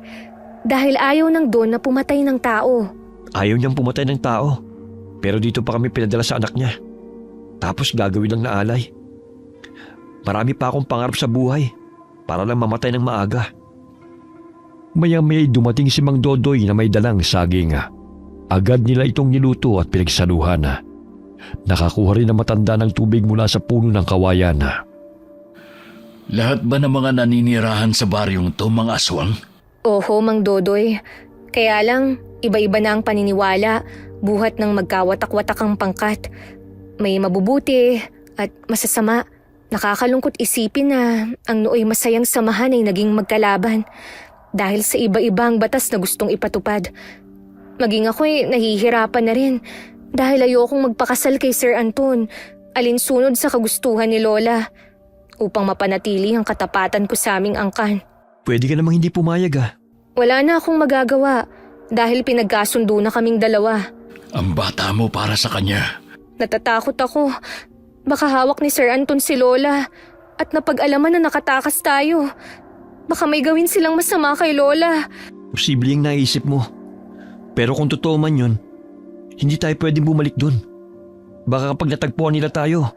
Dahil ayaw ng Don na pumatay ng tao. Ayaw niyang pumatay ng tao. Pero dito pa kami pinadala sa anak niya. Tapos gagawin lang na alay. Marami pa akong pangarap sa buhay. Para lang mamatay ng maaga. Maya-maya'y dumating si Mang Dodoy na may dalang saging. Agad nila itong niluto at pinagsaluhan. Nakakuha rin na matanda ng tubig mula sa puno ng kawayan. Lahat ba ng mga naninirahan sa baryong to mga aswang? Oho, Mang Dodoy. Kaya lang, iba-iba na ang paniniwala, buhat ng magkawatak-watak ang pangkat. May mabubuti at masasama. Nakakalungkot isipin na ang nooy masayang samahan ay naging magkalaban dahil sa iba-ibang batas na gustong ipatupad. Maging ako'y nahihirapan na rin dahil ayokong magpakasal kay Sir Anton alinsunod sa kagustuhan ni Lola upang mapanatili ang katapatan ko sa aming angkan. Pwede ka namang hindi pumayag ah. Wala na akong magagawa dahil pinagkasundo na kaming dalawa. Ang bata mo para sa kanya. Natatakot ako. Baka hawak ni Sir Anton si Lola at napag-alaman na nakatakas tayo. Baka may gawin silang masama kay Lola. Posible yung naisip mo. Pero kung totoo man yun, hindi tayo pwedeng bumalik dun. Baka kapag natagpuan nila tayo,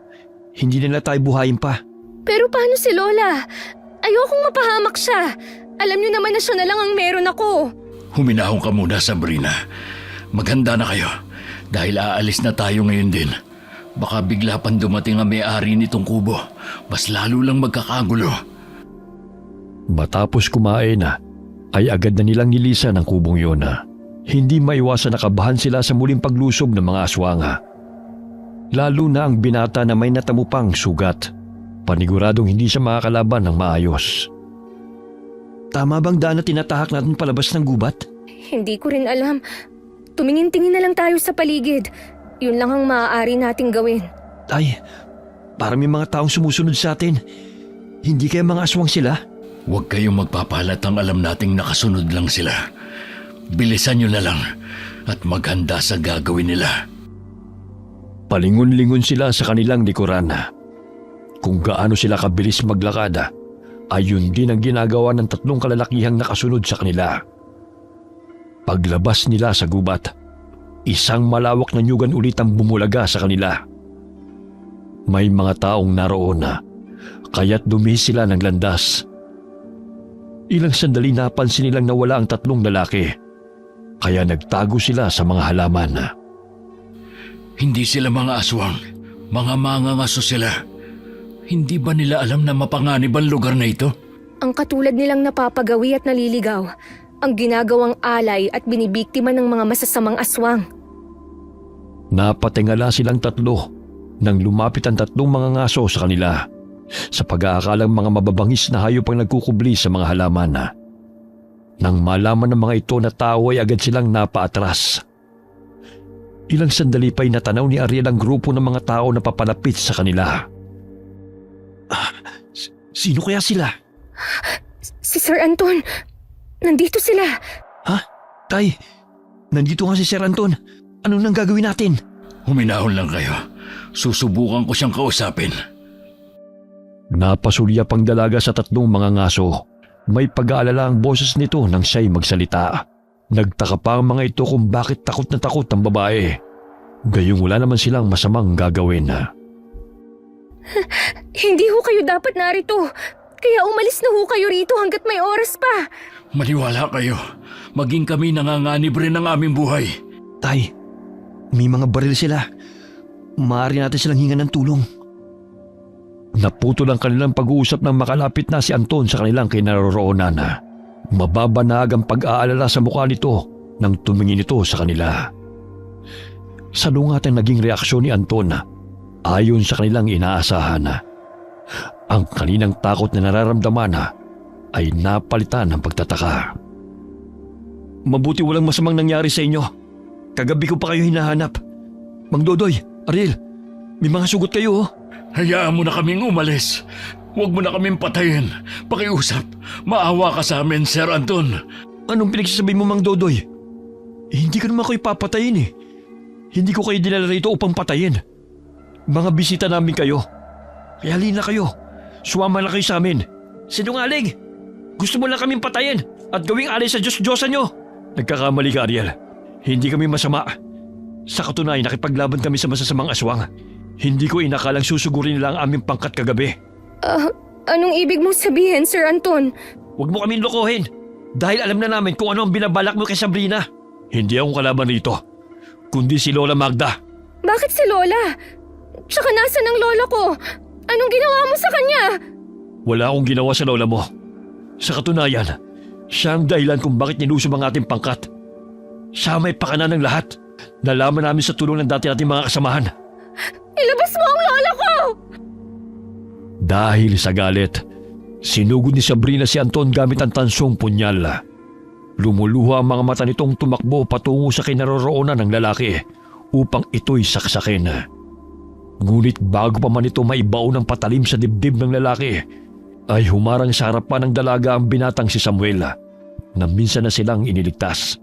hindi nila tayo buhayin pa. Pero paano si Lola? Ayokong mapahamak siya. Alam niyo naman na siya na lang ang meron ako. Huminahon ka muna, Sabrina. Maghanda na kayo. Dahil aalis na tayo ngayon din. Baka bigla pang dumating ang may-ari nitong kubo. Mas lalo lang magkakagulo. Matapos kumain ay agad na nilang nilisan ang kubong yun. Hindi maiwasan nakabahan sila sa muling paglusob ng mga aswang. Lalo na ang binata na may natamo pang sugat. Paniguradong hindi siya makakalaban ng maayos. Tama bang daan na tinatahak natin palabas ng gubat? Hindi ko rin alam. Tumingin-tingin na lang tayo sa paligid. Yun lang ang maaari nating gawin. Ay, para may mga taong sumusunod sa atin. Hindi kaya mga aswang sila? Huwag kayong magpapalatang alam nating nakasunod lang sila. Bilisan nyo na lang at maghanda sa gagawin nila. Palingon-lingon sila sa kanilang likuran. Kung gaano sila kabilis maglakad, ayun din ang ginagawa ng 3 kalalakihang nakasunod sa kanila. Paglabas nila sa gubat, isang malawak na nyugan ulit ang bumulaga sa kanila. May mga taong naroon kaya't dumihis sila ng landas. Ilang sandali napansin nilang nawala ang 3 lalaki, kaya nagtago sila sa mga halaman. Hindi sila mga aswang, mga mangangaso sila. Hindi ba nila alam na mapanganib ang lugar na ito? Ang katulad nilang napapagawi at naliligaw, ang ginagawang alay at binibiktima ng mga masasamang aswang. Napatingala silang 3 nang lumapit ang 3 mga ngaso sa kanila. Sa pag-aakalang mga mababangis na hayop ang nagkukubli sa mga halaman. Nang malaman ng mga ito na tao ay agad silang napaatras. Ilang sandali pa'y natanaw ni Ariel ang grupo ng mga tao na papalapit sa kanila. Sino kaya sila? Si Sir Anton, nandito sila. Ha? Tay, nandito nga si Sir Anton. Ano nang gagawin natin? Huminahon lang kayo. Susubukan ko siyang kausapin. Napasulya pang dalaga sa 3 mga ngaso. May pag-aalala ang boses nito nang siya'y magsalita. Nagtaka pa ang mga ito kung bakit takot na takot ang babae. Gayong wala naman silang masamang gagawin. Hindi ho kayo dapat narito. Kaya umalis na ho kayo rito hanggat may oras pa. Maniwala kayo. Maging kami nanganganib rin ng aming buhay. Tay, may mga baril sila. Maaari natin silang hingan ng tulong. Naputol ang kanilang pag-uusap nang makalapit na si Anton sa kanilang kinaroroonan. Mababanag ang pag-aalala sa mukha nito nang tumingin ito sa kanila. Salungat ang naging reaksyon ni Anton ayon sa kanilang inaasahan. Ang kaninang takot na nararamdaman ay napalitan ng pagtataka. Mabuti walang masamang nangyari sa inyo. Kagabi ko pa kayo hinahanap. Mang Dodoy, Ariel, may mga sugot kayo oh. Hayaan mo na kaming umalis. Huwag mo na kaming patayin. Pakiusap. Maawa ka sa amin, Sir Anton. Anong pinagsasabi mo, Mang Dodoy? Hindi ka naman kayo papatayin eh. Hindi ko kayo dinala rito upang patayin. Mga bisita namin kayo. Kaya halina kayo. Sumama na kayo sa amin. Sinungaling! Gusto mo lang kaming patayin at gawing alay sa Diyos-Diyosan nyo. Nagkakamali ka, Ariel. Hindi kami masama. Sa katunayan, nakipaglaban kami sa masasamang aswang. Hindi ko inakalang susugurin nila ang aming pangkat kagabi. Anong ibig mong sabihin, Sir Anton? Huwag mo kaming lokohin. Dahil alam na namin kung ano ang binabalak mo kay Sabrina. Hindi akong kalaban rito, kundi si Lola Magda. Bakit si Lola? Tsaka nasan ang lola ko? Anong ginawa mo sa kanya? Wala akong ginawa sa lola mo. Sa katunayan, siya ang dahilan kung bakit nilusob ang ating pangkat. Siya may pakana ng lahat. Nalaman namin sa tulong ng dati nating mga kasamahan. Ilabas mo ang lola ko! Dahil sa galit, sinugod ni Sabrina si Anton gamit ang tansong punyal. Lumuluha ang mga mata nitong tumakbo patungo sa kinaroroonan ng lalaki upang ito'y saksakin. Ngunit bago pa man ito maibaon ng patalim sa dibdib ng lalaki, ay humarang sa harapan ng dalaga ang binatang si Samuel na minsan na silang iniligtas.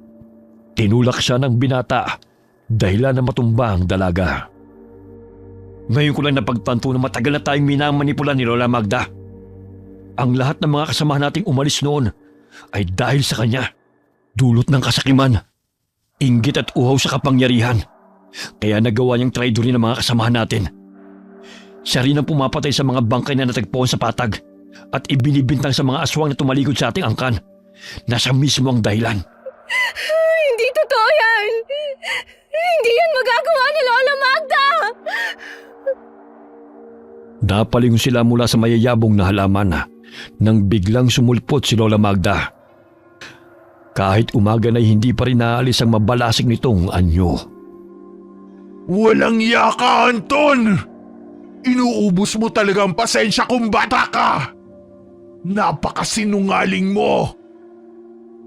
Tinulak siya ng binata dahilan na matumba ang dalaga. Ngayon ko lang napagtanto na matagal na tayong minamanipulan ni Lola Magda. Ang lahat ng mga kasamahan nating umalis noon ay dahil sa kanya. Dulot ng kasakiman, inggit at uhaw sa kapangyarihan. Kaya nagawa niyang traidorin ng mga kasamahan natin. Siya rin ang pumapatay sa mga bangkay na natagpuan sa patag at ibinibintang sa mga aswang na tumalikod sa ating angkan na siya mismo ang dahilan. Hindi totoo yan! Hindi yan magagawa ni Lola Magda! Napalingon sila mula sa mayayabong na halaman nang biglang sumulpot si Lola Magda. Kahit umaga na hindi pa rin naalis ang mabalasik nitong anyo. Walang iya ka, Anton! Inuubos mo talaga ang pasensya kung bata ka! Napakasinungaling mo!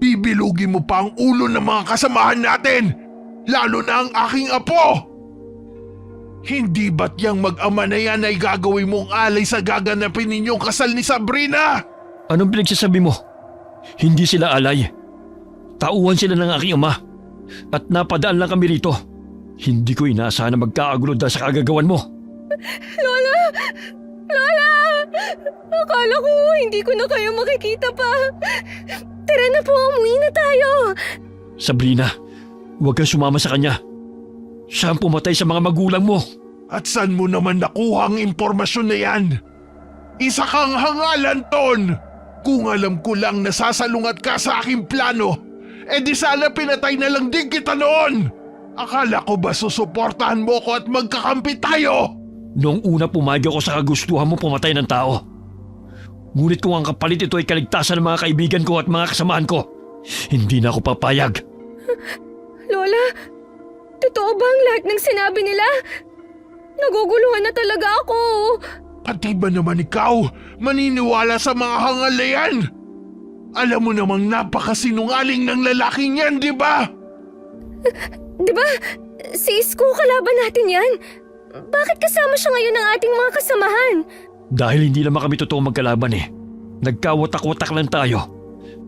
Bibilugin mo pa ang ulo ng mga kasamahan natin, lalo na ang aking apo! Hindi ba't yang mag-ama na yan ay gagawin mong alay sa gaganapin ninyong kasal ni Sabrina? Anong pinagsasabi mo? Hindi sila alay. Tauhan sila ng aking ama at napadaan lang kami rito. Hindi ko inaasahan na magkakagulo dahil sa kagagawan mo. Lola! Lola! Akala ko hindi ko na kayo makikita pa. Tara na po, umuwi na tayo. Sabrina, huwag kang sumama sa kanya. Siya ang pumatay sa mga magulang mo. At saan mo naman nakuha ang impormasyon na yan? Isa kang hangalan, Ton! Kung alam ko lang nasasalungat ka sa aking plano, di sana pinatay na lang din kita noon! Akala ko ba susuportahan mo ko at magkakampi tayo? Noong una pumayag ako sa kagustuhan mo pumatay ng tao. Ngunit kung ang kapalit ito ay kaligtasan ng mga kaibigan ko at mga kasamahan ko, hindi na ako papayag. Lola, totoo ba ang lahat ng sinabi nila? Naguguluhan na talaga ako. Pati ba naman ikaw maniniwala sa mga hangal na yan? Alam mo namang napakasinungaling ng lalaking yan, di ba? Di ba? Si Isko kalaban natin yan. Bakit kasama siya ngayon ng ating mga kasamahan? Dahil hindi naman kami totoong magkalaban eh. Nagkawatak-watak lang tayo.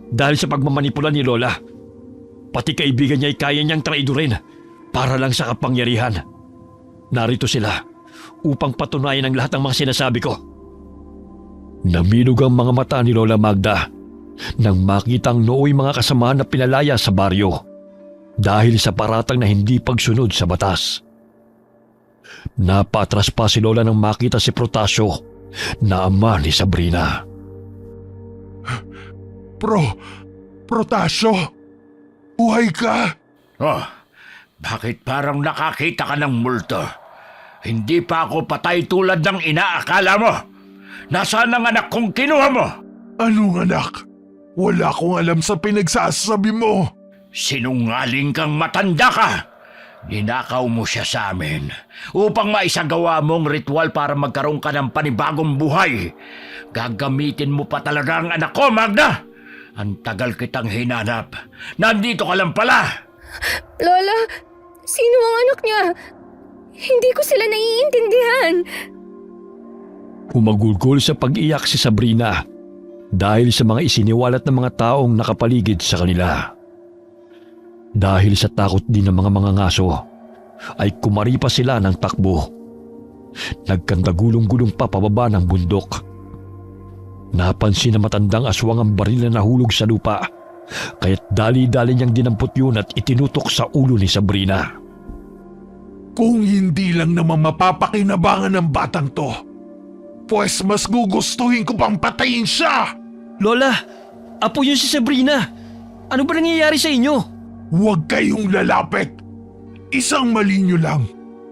Dahil sa pagmamanipula ni Lola. Pati kaibigan niya ay kaya niyang traidorin para lang sa kapangyarihan. Narito sila upang patunayan ang lahat ng mga sinasabi ko. Naminog ang mga mata ni Lola Magda nang makitang nooy mga kasamahan na pinalaya sa baryo dahil sa paratang na hindi pagsunod sa batas. Napatras pa si Lola nang makita si Protasio na ama ni Sabrina. Protasio? Buhay ka? Oh, bakit parang nakakita ka ng multo? Hindi pa ako patay tulad ng inaakala mo. Nasaan ang anak kong kinuha mo? Anong anak? Wala akong alam sa pinagsasabi mo. Sinungaling kang matanda ka. Ninakaw mo siya sa amin upang maisagawa mong ritual para magkaroon ka ng panibagong buhay. Gagamitin mo pa talaga ang anak ko, Magda. Ang tagal kitang hinanap. Nandito ka lang pala. Lola, sino ang anak niya? Hindi ko sila naiintindihan. Humagulgol sa pag-iyak si Sabrina dahil sa mga isiniwalat ng mga taong nakapaligid sa kanila. Dahil sa takot din ng mga mangangaso, ay kumaripa sila ng takbo. Nagkandagulong-gulong pa pababa ng bundok. Napansin na matandang aswang ang baril na nahulog sa lupa, kaya't dali-dali niyang dinampot yun at itinutok sa ulo ni Sabrina. Kung hindi lang naman mapapakinabangan ng batang to, pues mas gugustuhin ko pang patayin siya! Lola, apo yun si Sabrina. Ano ba nangyayari sa inyo? Huwag kayong lalapit! Isang mali nyo lang.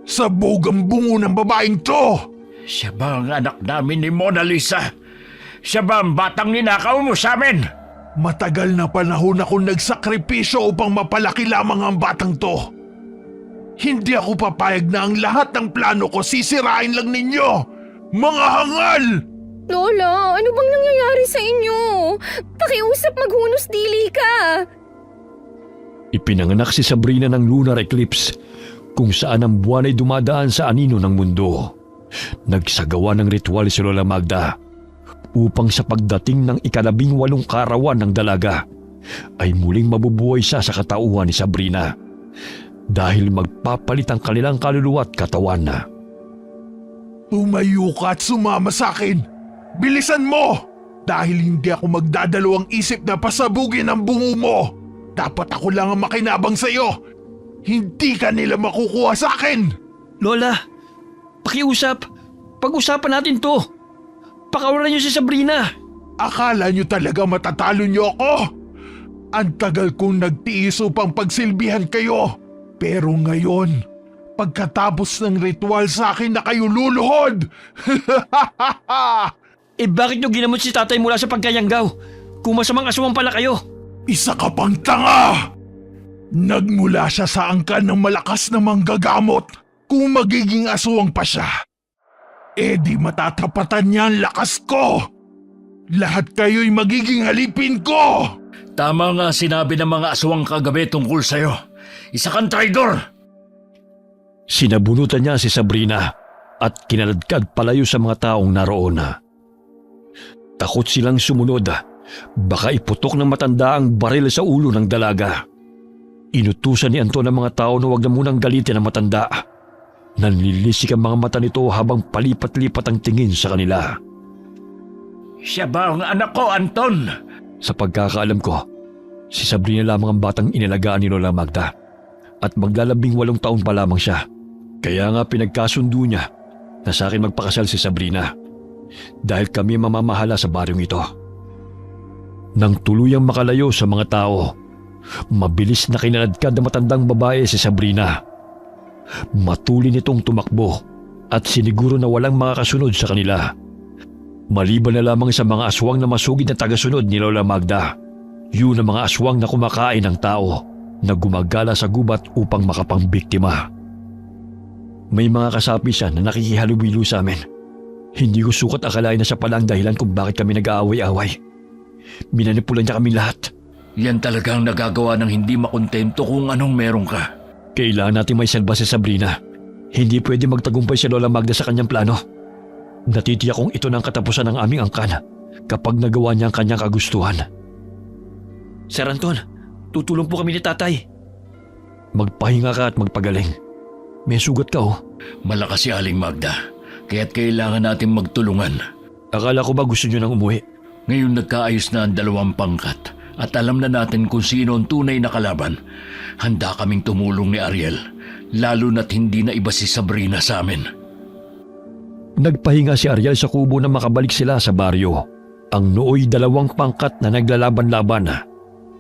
Sabog ang bungo ng babaeng to! Siya ba ang anak namin ni Mona Lisa? Siya ba ang batang ninakaw mo sa amin? Matagal na panahon akong nagsakripisyo upang mapalaki lamang ang batang to. Hindi ako papayag na ang lahat ng plano ko sisirain lang ninyo! Mga hangal! Lola, ano bang nangyayari sa inyo? Pakiusap maghunos dili ka. Ipinanganak si Sabrina ng lunar eclipse kung saan ang buwan ay dumadaan sa anino ng mundo. Nagsagawa ng ritual si Lola Magda upang sa pagdating ng ika-18 karawan ng dalaga ay muling mabubuhay siya sa katauhan ni Sabrina dahil magpapalit ang kanilang kaluluwa at katawan na. Tumayo ka at sumama sa akin. Bilisan mo! Dahil hindi ako magdadalawang isip na pasabugin ang bungo mo. Dapat ako lang ang makinabang sa'yo. Hindi ka nila makukuha sa akin. Lola, pakiusap. Pag-usapan natin to. Pakawalan niyo si Sabrina. Akala nyo talaga matatalo nyo ako? Ang tagal kong nagtiis upang pagsilbihan kayo. Pero ngayon, pagkatapos ng ritual sa akin na kayo luluhod. Bakit niyo ginamot si tatay mula sa pagkayanggaw? Kung masamang aswang pala kayo. Isa ka pang tanga! Nagmula siya sa angkan ng malakas na manggagamot. Kung magiging aswang pa siya, di matatapatan niya ang lakas ko. Lahat kayo'y magiging halipin ko! Tama nga sinabi ng mga aswang kagabi tungkol sa'yo. Isa kang traidor! Sinabunutan niya si Sabrina at kinaladkad palayo sa mga taong naroon. Takot silang sumunod. Baka iputok ng matanda ang baril sa ulo ng dalaga. Inutusan ni Anton ang mga tao na huwag na munang galitin ang matanda. Nanlilisik ang mga mata nito habang palipat-lipat ang tingin sa kanila. Siya ba ang anak ko, Anton? Sa pagkakaalam ko, si Sabrina lamang ang batang inalagaan ni Lola Magda at maglalabing 8 taon pa lamang siya. Kaya nga pinagkasundo niya na sa akin magpakasal si Sabrina dahil kami mamamahala sa baryong ito. Nang tuluyang makalayo sa mga tao, mabilis na kinaladkad na matandang babae si Sabrina. Matuli nitong tumakbo at siniguro na walang makakasunod sa kanila. Maliban na lamang sa mga aswang na masugid na tagasunod ni Lola Magda. Yun ang mga aswang na kumakain ng tao na gumagala sa gubat upang makapangbiktima. May mga kasapi siya na nakikihalubilo sa amin. Hindi ko sukat akalain na siya pala ang dahilan kung bakit kami nag-aaway-away. Minanipulan niya kami lahat. Yan talagang nagagawa ng hindi makontento kung anong meron ka. Kailangan natin may salba si Sabrina. Hindi pwede magtagumpay si Lola Magda sa kanyang plano. Natitiyak kong ito na ang katapusan ng aming angkan kapag nagawa niya ang kanyang kagustuhan. Sir Anton, tutulong po kami ni tatay. Magpahinga ka at magpagaling. May sugat ka oh. Malakas si Aling Magda, kaya't kailangan natin magtulungan. Akala ko ba gusto niyo nang umuwi? Ngayon nagkaayos na ang 2 pangkat at alam na natin kung sino ang tunay na kalaban. Handa kaming tumulong ni Ariel, lalo na't hindi na iba si Sabrina sa amin. Nagpahinga si Ariel sa kubo na makabalik sila sa baryo. Ang nooy 2 pangkat na naglalaban-laban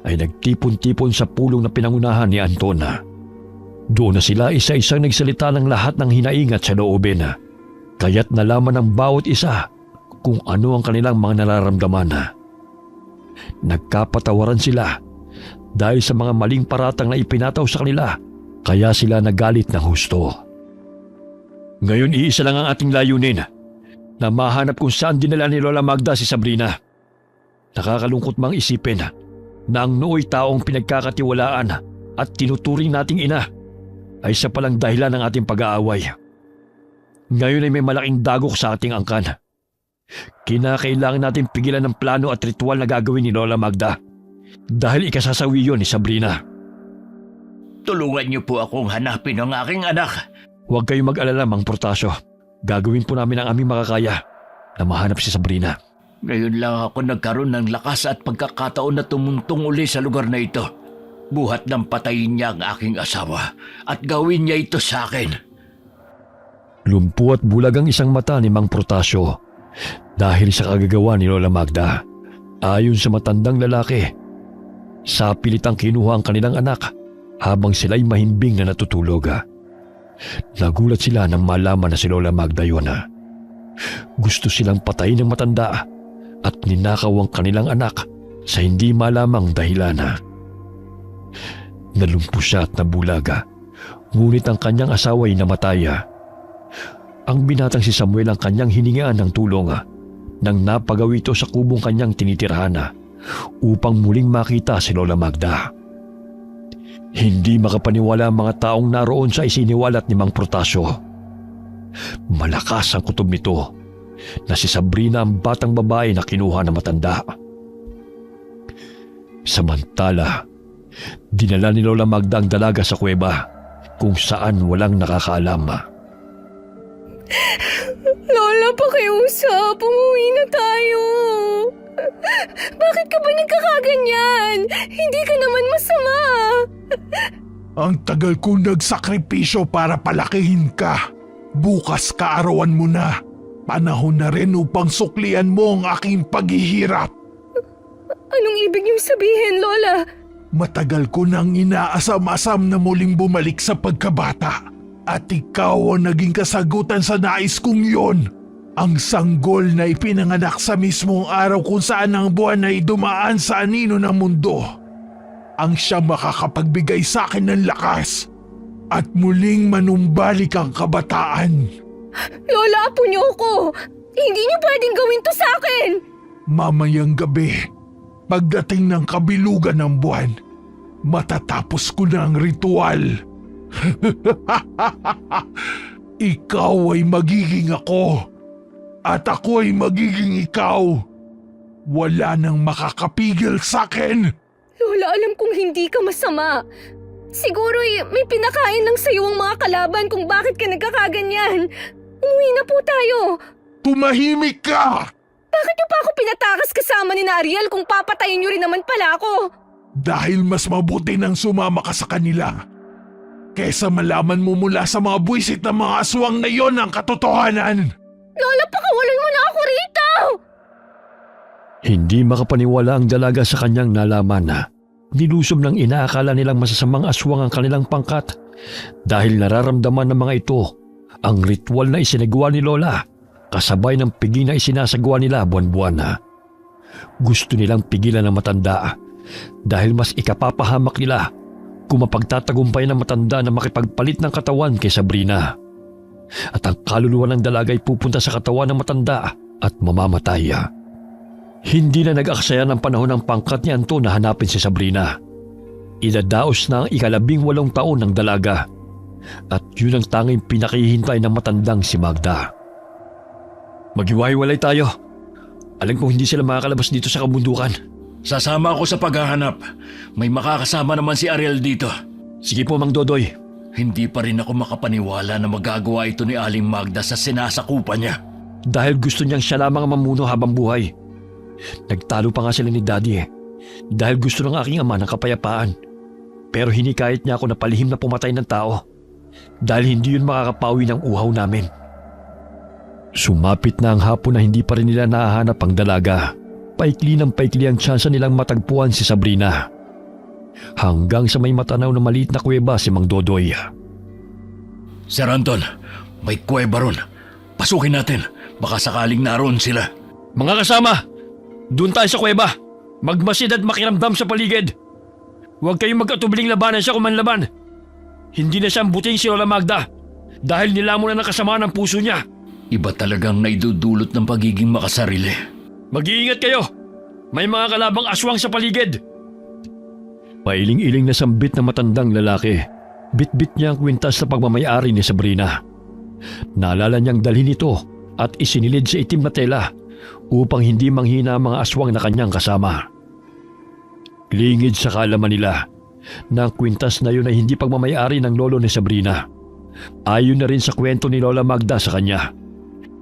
ay nagtipon-tipon sa pulong na pinangunahan ni Anton. Doon na sila isa-isang nagsalita ng lahat ng hinaingat sa loobin. Kaya't nalaman ng bawat isa kung ano ang kanilang mga nararamdaman. Nagkapatawaran sila dahil sa mga maling paratang na ipinataw sa kanila, kaya sila nagalit ng husto. Ngayon iisa lang ang ating layunin, na mahanap kung saan dinala ni Lola Magda si Sabrina. Nakakalungkot mang isipin na ang nooy taong pinagkakatiwalaan at tinuturing nating ina ay isa palang dahilan ng ating pag-aaway. Ngayon ay may malaking dagok sa ating angkan. Kinakailangan natin pigilan ng plano at ritual na gagawin ni Lola Magda dahil ikasasawi yun ni Sabrina. Tulungan niyo po akong hanapin ang aking anak. Huwag kayong mag-alala, Mang Protasio. Gagawin po namin ang aming makakaya na mahanap si Sabrina. Ngayon lang ako nagkaroon ng lakas at pagkakataon na tumuntong uli sa lugar na ito. Buhat ng patayin niya ang aking asawa at gawin niya ito sa akin. Lumpo at bulag ang isang mata ni Mang Protasio dahil sa kagagawa ni Lola Magda. Ayon sa matandang lalaki, sa pilitang kinuha ang kanilang anak habang sila'y mahimbing na natutulog. Nagulat sila nang malaman na si Lola Magda yun. Gusto silang patayin ng matanda at ninakaw ang kanilang anak sa hindi malamang dahilan. Nalumpo siya at nabulaga, ngunit ang kanyang asawa ay namatay. Ang binatang si Samuel ang kanyang hiningaan ng tulong nang napagaw ito sa kubong kanyang tinitirahan upang muling makita si Lola Magda. Hindi makapaniwala ang mga taong naroon sa isiniwalat ni Mang Protasio. Malakas ang kutob nito na si Sabrina ang batang babae na kinuha ng matanda. Samantala, dinala ni Lola Magda ang dalaga sa kuweba kung saan walang nakakaalam. Lola, pakiusap. Umuwi na tayo. Bakit ka ba nagkakaganyan? Hindi ka naman masama. Ang tagal kong nagsakripisyo para palakihin ka. Bukas kaarawan mo na. Panahon na rin upang suklian mo ang aking paghihirap. Anong ibig niyong sabihin, Lola? Matagal ko nang inaasam-asam na muling bumalik sa pagkabata. At ikaw ang naging kasagutan sa nais kong yon. Ang sanggol na ipinanganak sa mismong araw kung saan ang buwan ay dumaan sa anino ng mundo. Ang siya makakapagbigay sa akin ng lakas at muling manumbalik ang kabataan. Lola, apo niyo ako. Hindi niyo pwedeng gawin to sa akin. Mamayang gabi, pagdating ng kabilugan ng buwan, matatapos ko na ang ritual. Ikaw ay magiging ako. At ako ay magiging ikaw. Wala nang makakapigil sa akin. Lola, alam kong hindi ka masama. Siguro may pinakain lang sa'yo ang mga kalaban kung bakit ka nagkakaganyan. Umuwi na po tayo. Tumahimik ka! Bakit niyo pa ako pinatakas kasama ni Ariel kung papatayin niyo rin naman pala ako? Dahil mas mabuti nang sumama ka sa kanila. Kesa malaman mo mula sa mga buwisit ng mga aswang na yon ang katotohanan. Lola, pakawalan mo na ako rito! Hindi makapaniwala ang dalaga sa kanyang nalaman na nilusom ng inaakala nilang masasamang aswang ang kanilang pangkat dahil nararamdaman ng mga ito ang ritual na isinagawa ni Lola kasabay ng pigi na isinasagawa nila buwan-buwan na. Gusto nilang pigilan ng matanda dahil mas ikapapahamak nila kung mapagtatagumpay ng matanda na makipagpalit ng katawan kay Sabrina. At ang kaluluwa ng dalaga ay pupunta sa katawan ng matanda at mamamatay. Hindi na nag-aksaya ng panahon ng pangkat ni Anton na hanapin si Sabrina. Idadaos na ang 18 taon ng dalaga at yun ang tanging pinakihintay ng matandang si Magda. Maghiwa-hiwalay tayo. Alam kong hindi sila makakalabas dito sa kabundukan. Sasama ako sa paghahanap. May makakasama naman si Ariel dito. Sige po, Mang Dodoy. Hindi pa rin ako makapaniwala na magagawa ito ni Aling Magda sa sinasakupan niya. Dahil gusto niyang siya lamang ang mamuno habang buhay. Nagtalo pa nga sila ni Daddy dahil gusto ng aking ama ng kapayapaan. Pero hinikayat niya ako na palihim na pumatay ng tao dahil hindi yun makakapawi ng uhaw namin. Sumapit na ang hapon na hindi pa rin nila nahahanap ang dalaga. Paikli ng paikli ang tsansa nilang matagpuan si Sabrina. Hanggang sa may matanaw na maliit na kuweba si Mang Dodoy. Sir Anton, may kuweba ron. Pasukin natin. Baka sakaling naroon sila. Mga kasama, doon tayo sa kuweba. Magmasid at makiramdam sa paligid. Huwag kayong magkatubiling labanan siya kung manlaban. Hindi na siyang buting si Lola Magda dahil nilamon na ng kasamaan ng puso niya. Iba talagang naidudulot ng pagiging makasarili. Mag-iingat kayo. May mga kalabang aswang sa paligid. Pailing-iling na sambit na matandang lalaki. Bit-bit niya ang kwintas na pagmamayari ni Sabrina. Naalala niyang dalhin ito at isinilid sa itim na tela upang hindi manghina ang mga aswang na kanyang kasama. Lingid sa kaalaman nila na ang kwintas na yun ay hindi pagmamayari ng lolo ni Sabrina. Ayon na rin sa kwento ni Lola Magda sa kanya,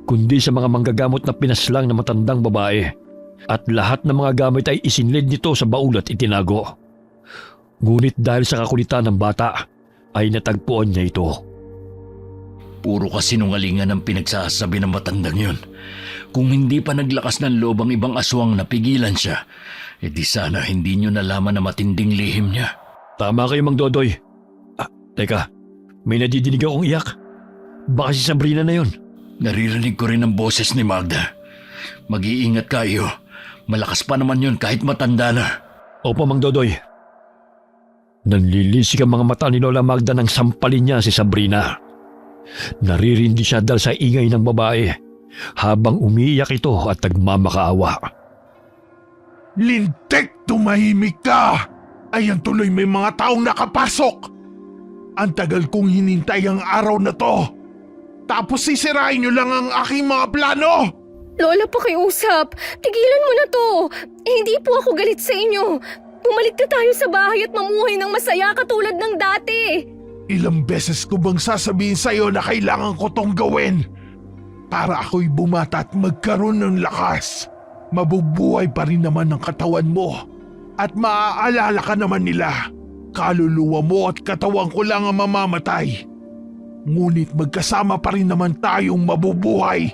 kundi sa mga manggagamot na pinaslang na matandang babae at lahat ng mga gamit ay isinilid nito sa baul at itinago. Ngunit dahil sa kakulitan ng bata, ay natagpuan niya ito. Puro kasinungalingan ang pinagsasabi ng matandang yun. Kung hindi pa naglakas ng loob ang ibang aswang na pigilan siya, edi sana hindi nyo nalaman na matinding lihim niya. Tama kayo, Mang Dodoy. Teka, may nadidinig akong iyak. Baka si Sabrina na yun. Naririnig ko rin ang boses ni Magda. Mag-iingat kayo. Malakas pa naman yun kahit matanda na. Opo, Mang Dodoy. Nanlilisik ang mga mata ni Lola Magda nang sampalin niya si Sabrina. Naririndi siya dahil sa ingay ng babae habang umiiyak ito at nagmamakaawa. Lintik, tumahimik ka! Ayan tuloy may mga taong nakapasok. Ang tagal kong hinintay ang araw na to. Tapos sisirain niyo lang ang aking mga plano. Lola, pakiusap. Tigilan mo na to. Hindi po ako galit sa inyo. Bumalik na tayo sa bahay at mamuhay ng masaya katulad ng dati. Ilang beses ko bang sasabihin sa'yo na kailangan ko tong gawin? Para ako'y bumata at magkaroon ng lakas. Mabubuhay pa rin naman ang katawan mo. At maaalala ka naman nila. Kaluluwa mo at katawan ko lang ang mamamatay. Ngunit magkasama pa rin naman tayong mabubuhay.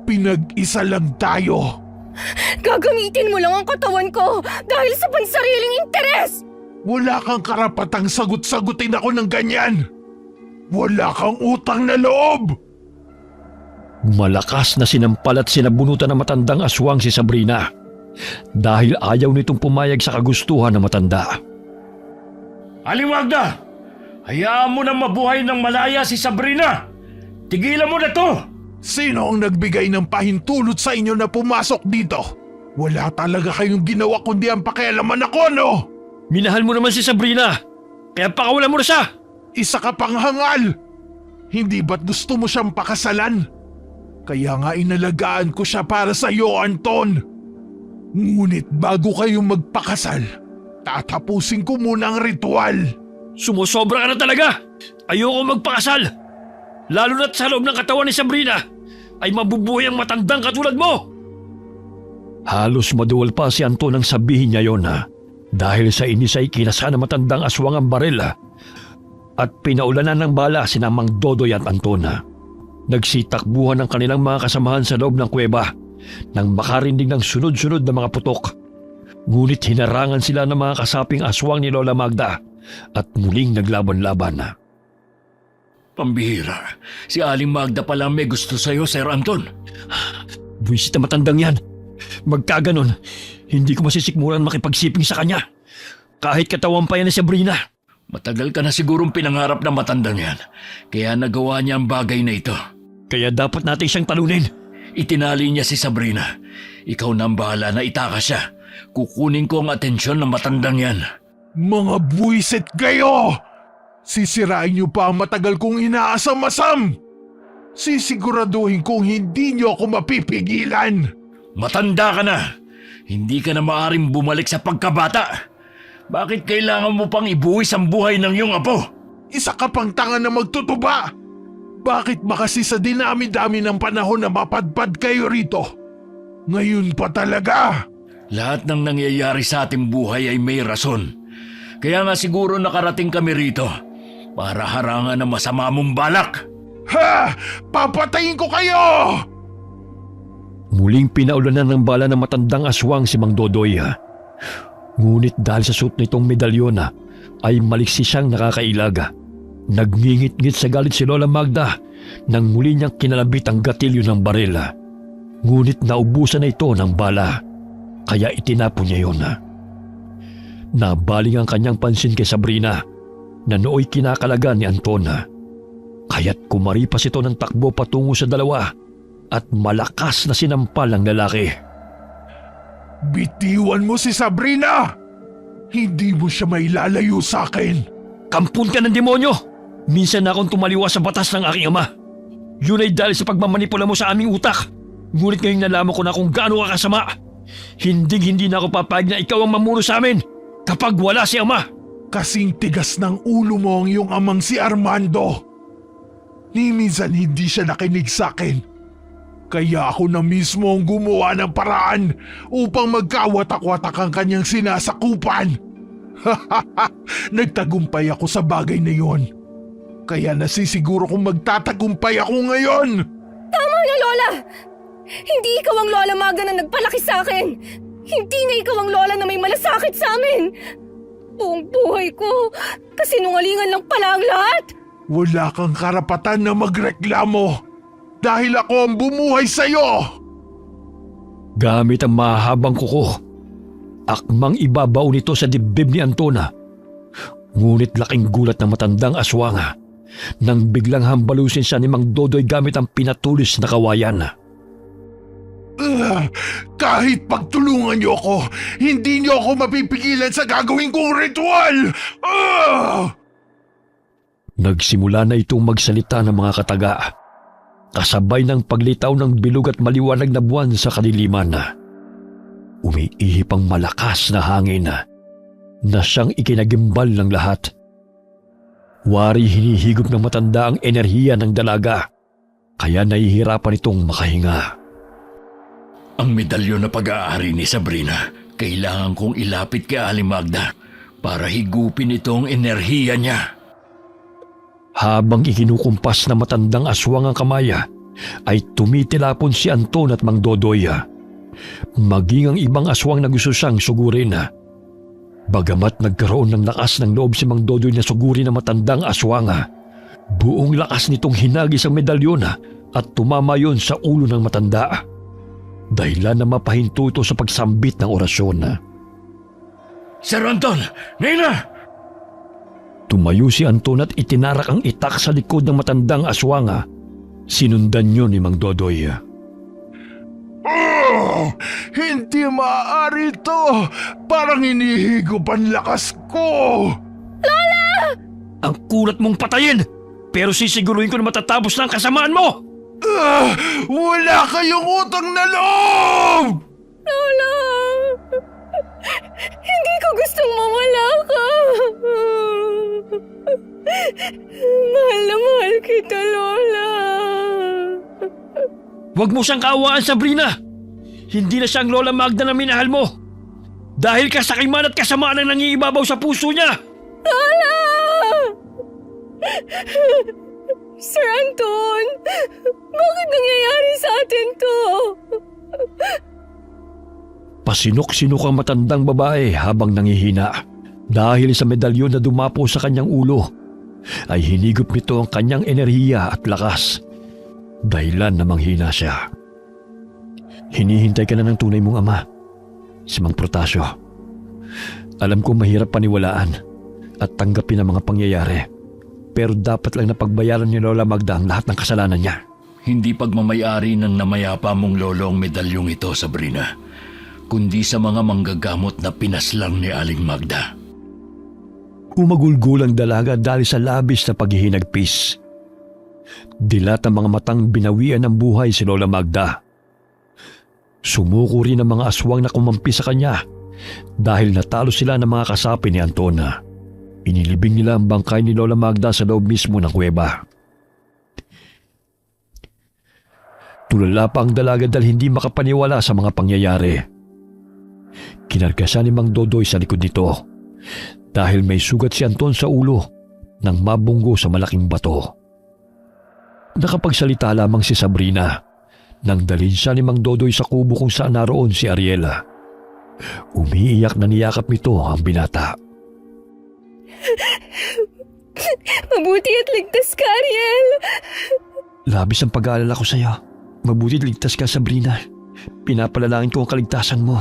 Pinag-isa lang tayo. Gagamitin mo lang ang katawan ko dahil sa pansariling interes! Wala kang karapatang sagot-sagutin ako ng ganyan. Wala kang utang na loob. Malakas na sinampal at sinabunutan ng matandang aswang si Sabrina dahil ayaw nitong pumayag sa kagustuhan ng matanda. Aling Magda! Hayaan mo na mabuhay ng malaya si Sabrina! Tigilan mo na to! Sino ang nagbigay ng pahintulot sa inyo na pumasok dito? Wala talaga kayong ginawa kundi ang pakialaman ako, no? Minahal mo naman si Sabrina, kaya pakawalan mo na siya! Isa ka pang hangal! Hindi ba't gusto mo siyang pakasalan? Kaya nga inalagaan ko siya para sa iyo, Anton. Ngunit bago kayo magpakasal, tatapusin ko muna ang ritual. Sumusobra ka na talaga! Ayoko magpakasal! Lalo na't sa loob ng katawan ni Sabrina ay mabubuhay ang matandang katulad mo! Halos maduwal pa si Anton nang sabihin niya yon dahil sa inis ay kinasa ng matandang aswang ang baril at pinaulanan ng bala sina Mang Dodoy at Anton. Nagsitakbuhan ang kanilang mga kasamahan sa loob ng kuweba nang makarinig ng sunod-sunod na mga putok. Ngunit hinarangan sila ng mga kasaping aswang ni Lola Magda at muling naglaban-laban. Pambihira, si Aling Magda pala may gusto sa'yo, Sir Anton. Buwisit na matandang yan. Magkaganon, hindi ko masisikmuran makipagsiping sa kanya. Kahit katawan pa yan ni Sabrina. Matagal ka na sigurong pinangarap ng matandang yan, kaya nagawa niya ang bagay na ito. Kaya dapat natin siyang talunin. Itinali niya si Sabrina. Ikaw na ang bahala na itakas siya. Kukunin ko ang atensyon ng matandang yan. Mga buwisit kayo! Sisirain niyo pa ang matagal kong inaasam-asam! Sisiguraduhin kong hindi niyo ako mapipigilan! Matanda ka na! Hindi ka na maaaring bumalik sa pagkabata! Bakit kailangan mo pang ibuwis ang buhay ng iyong apo? Isa ka pang tanga na magtutuba! Bakit ba kasi sa dinami-dami ng panahon na mapadpad kayo rito? Ngayon pa talaga! Lahat ng nangyayari sa ating buhay ay may rason. Kaya nga siguro nakarating kami rito para harangan ang masama mong balak. Ha! Papatayin ko kayo! Muling pinaulanan ng bala ng matandang aswang si Mang Dodoy. Ngunit dahil sa suot nitong medalyon ay maliksi siyang nakakailag. Nagngingit-ngit sa galit si Lola Magda nang muli niyang kinalabit ang gatilyo ng baril. Ngunit naubusan na ito ng bala, kaya itinapon niya yun. Nabaling ang kanyang pansin kay Sabrina na nooy kinakalaga ni Anton. Kaya't kumaripas ito ng takbo patungo sa dalawa at malakas na sinampal ang lalaki. Bitiwan mo si Sabrina! Hindi mo siya mailalayo sa akin! Kampun ka ng demonyo! Minsan na akong tumaliwas sa batas ng aking ama. Yun ay dahil sa pagmamanipula mo sa aming utak. Ngunit ngayong nalaman ko na kung gaano ka kasama. Hindi na ako papayag na ikaw ang mamuno sa amin kapag wala si ama. Kasing tigas ng ulo mo ang iyong amang si Armando. Ni minsan hindi siya nakinig sa akin. Kaya ako na mismo ang gumawa ng paraan upang magkawatak-watak ang kanyang sinasakupan. Nagtagumpay ako sa bagay na yon. Kaya nasisiguro kong magtatagumpay ako ngayon. Tama na, Lola! Hindi ikaw ang Lola Magda na nagpalaki sa akin. Hindi na ikaw ang Lola na may malasakit sa amin. Buong buhay ko, kasinungalingan lang pala ang lahat. Wala kang karapatan na magreklamo dahil ako ang bumuhay sa'yo. Gamit ang mahabang kuko, akmang ibabaw nito sa dibdib ni Antona. Ngunit laking gulat ng matandang aswang nang biglang hambalusin siya ni Mang Dodoy gamit ang pinatulis na kawayan. Kahit pagtulungan niyo ako, hindi niyo ako mapipigilan sa gagawin kong ritual! Nagsimula na itong magsalita ng mga kataga, kasabay ng paglitaw ng bilog at maliwanag na buwan sa kadiliman. Umiihip ang malakas na hangin na siyang ikinagimbal ng lahat. Wari hinihigop ng matanda ang enerhiya ng dalaga, kaya nahihirapan itong makahinga. Ang medalyon na pag-aari ni Sabrina, kailangan kong ilapit kay Aling Magda para higupin itong enerhiya niya. Habang ikinukumpas na matandang aswang ang kamay, ay tumitilapon si Anton at Mang Dodoy. Maging ang ibang aswang na gusto siyang sugurin. Bagamat nagkaroon ng lakas ng loob si Mang Dodoy na sugurin ang matandang aswang, buong lakas nitong hinagis ang medalyon at tumama yon sa ulo ng matanda. Dahilan na mapahinto ito sa pagsambit ng orasyon. Sir Anton! Nina! Tumayo si Anton at itinarak ang itak sa likod ng matandang aswang. Sinundan niyo ni Mang Dodoy. Hindi maaari to! Parang hinihigop ang lakas ko! Ang kulat mong patayin! Pero sisiguruhin ko na matatapos na ang kasamaan mo! Wala kayong utang na loob! Lola! Hindi ko gustong mawala ka. Mahal na mahal kita, Lola. Huwag mo siyang kaawaan, Sabrina! Hindi na siyang Lola Magda na minahal mo! Dahil kasakiman at kasamaan ang nangiibabaw sa puso niya! Lola! Sir Anton, bakit nangyayari sa atin to? Pasinok-sinok ang matandang babae habang nangihina. Dahil sa medalyon na dumapo sa kanyang ulo, ay hinigop nito ang kanyang enerhiya at lakas. Dahilan na manghina siya. Hinihintay ka na ng tunay mong ama, si Mang Protasio. Alam ko mahirap paniwalaan at tanggapin ang mga pangyayari. Pero dapat lang napagbayaran ni Lola Magda ang lahat ng kasalanan niya. Hindi pagmamayari ng namayapa mong lolo ang medalyong ito, Sabrina, kundi sa mga manggagamot na pinaslang ni Aling Magda. Umagulgul ang dalaga dahil sa labis na paghihinagpis. Dilat ang mga matang binawian ng buhay si Lola Magda. Sumuko rin ang mga aswang na kumampi sa kanya dahil natalo sila ng mga kasapi ni Antona. Inilibing nila ang bangkay ni Lola Magda sa loob mismo ng kuweba. Tulala pa ang dalaga dahil hindi makapaniwala sa mga pangyayari. Kinargasan ni Mang Dodoy sa likod nito dahil may sugat si Anton sa ulo nang mabunggo sa malaking bato. Nakapagsalita lamang si Sabrina nang dalhin siya ni Mang Dodoy sa kubo kung saan naroon si Ariela. Umiiyak na niyakap nito ang binata. Mabuti at ligtas ka, Ariel. Labis ang pag-aalala ko sa iyo. Mabuti ligtas ka, Sabrina. Pinapalalangin ko ang kaligtasan mo.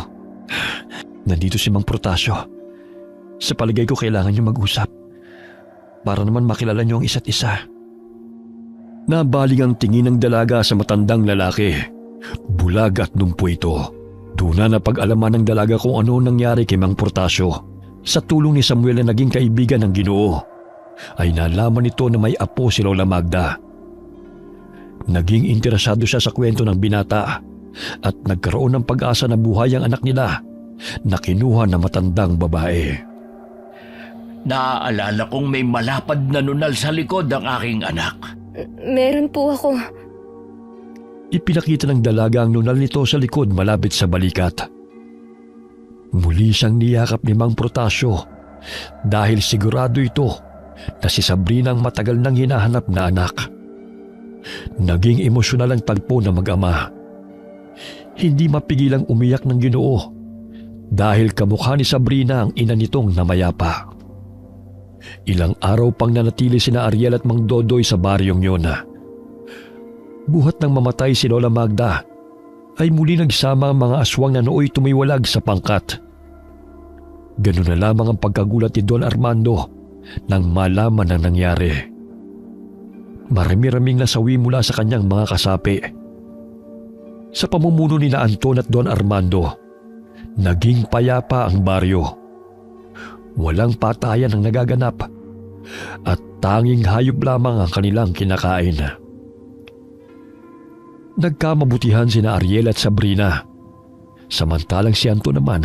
Nandito si Mang Protasio. Sa palagay ko kailangan niyo mag-usap para naman makilala niyo ang isa't isa. Nabaling ang tingin ng dalaga sa matandang lalaki. Bulag at numpo ito. Doon na napag-alaman ng dalaga kung ano nangyari kay Mang Protasio. Sa tulong ni Samuel na naging kaibigan ng Ginoo, ay nalaman nito na may apo si Lola Magda. Naging interesado siya sa kwento ng binata at nagkaroon ng pag-asa na buhay ang anak nila na kinuha na matandang babae. Naaalala kong may malapad na nunal sa likod ang aking anak. Meron po ako. Ipinakita ng dalaga ang nunal nito sa likod malapit sa balikat. Muli siyang niyakap ni Mang Protasio dahil sigurado ito na si Sabrina ang matagal nang hinahanap na anak. Naging emosyonal ang tagpo ng mag-ama. Hindi mapigilang umiyak ng Ginoo dahil kamukha ni Sabrina ang ina nitong namayapa. Ilang araw pang nanatili sina Ariel at Mang Dodoy sa baryong yun. Buhat nang mamatay si Lola Magda, ay muli nagsama ang mga aswang na nooy tumiwalag sa pangkat. Ganun na lamang ang pagkagulat ni Don Armando nang malaman ang nangyari. Marami-raming nasawi mula sa kanyang mga kasapi. Sa pamumuno nila Anton at Don Armando, naging payapa ang baryo. Walang patayan ang nagaganap at tanging hayop lamang ang kanilang kinakain. Nagkamabutihan sina Ariel at Sabrina, samantalang si Anton naman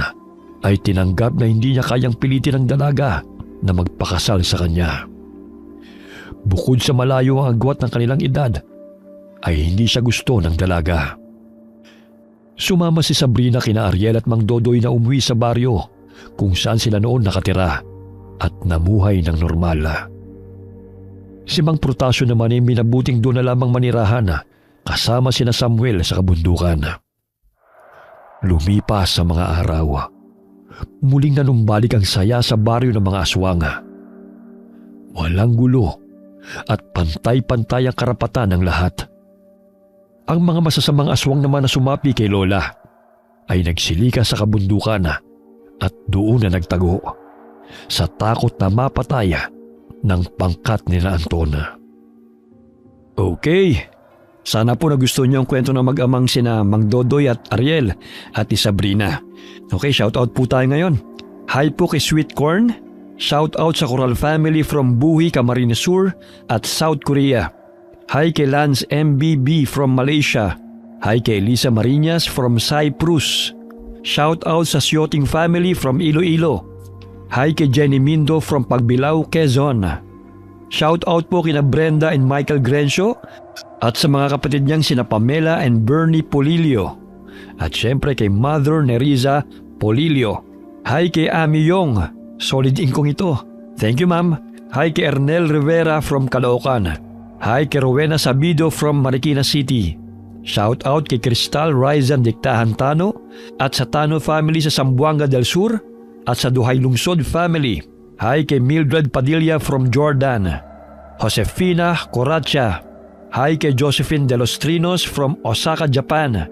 ay tinanggap na hindi niya kayang pilitin ang dalaga na magpakasal sa kanya. Bukod sa malayo ang agwat ng kanilang edad, ay hindi siya gusto ng dalaga. Sumama si Sabrina kina Ariel at Mang Dodoy na umuwi sa baryo kung saan sila noon nakatira at namuhay ng normal. Si Mang Protasio naman ay minabuting doon na lamang manirahan kasama sina Samuel sa kabundukan. Lumipas sa mga araw. Muling nanumbalik ang saya sa baryo ng mga aswang. Walang gulo at pantay-pantay ang karapatan ng lahat. Ang mga masasamang aswang naman na sumapi kay Lola ay nagsilika sa kabundukan at doon na nagtago sa takot na mapatay ng pangkat nila Anton. Okay, sana po nagustuhan niyo ang kwento ng mag-amang sina Mang Dodoy at Ariel at Sabrina. Okay, shoutout po tayo ngayon. Hi po kay Sweet Corn. Shoutout sa Coral family from Buhi, Camarines Sur at South Korea. Hi kay Lance MBB from Malaysia. Hi kay Lisa Marinas from Cyprus. Shoutout sa Sioting family from Iloilo. Hi kay Jenny Mindo from Pagbilao, Quezon. Shoutout po kina Brenda and Michael Grencio at sa mga kapatid niyang sina Pamela and Bernie Polilio. At syempre kay Mother Neriza Polilio. Hi kay Ami Yong. Solid inkong ito. Thank you, ma'am. Hi kay Ernel Rivera from Caloocan. Hi kay Rowena Sabido from Marikina City. Shout out kay Cristal Rizan Dictahan Tano at sa Tano family sa Zamboanga del Sur at sa Duhay Lungsod family. Hi kay Mildred Padilla from Jordan. Josefina Coracha. Hi kay Josephine De Los Trinos from Osaka, Japan.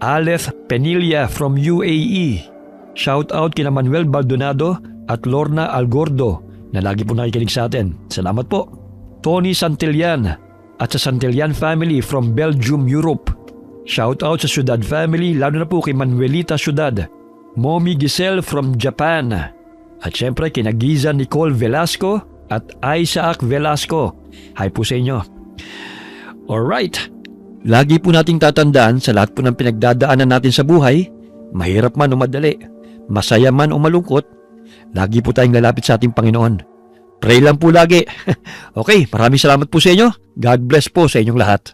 Aleth Penilla from UAE. Shout out kina Manuel Baldonado at Lorna Algordo na lagi po nakikinig sa atin. Salamat po. Tony Santillan at sa Santillan family from Belgium, Europe. Shout out sa Ciudad family, lalo na po kay Manuelita Ciudad. Mommy Giselle from Japan. At syempre kina Giza Nicole Velasco at Isaac Velasco. Hi po sa inyo. Alright. Lagi po nating tatandaan sa lahat po ng pinagdadaanan natin sa buhay, mahirap man o madali, masaya man o malungkot, lagi po tayong lalapit sa ating Panginoon. Pray lang po lagi. Okay, maraming salamat po sa inyo. God bless po sa inyong lahat.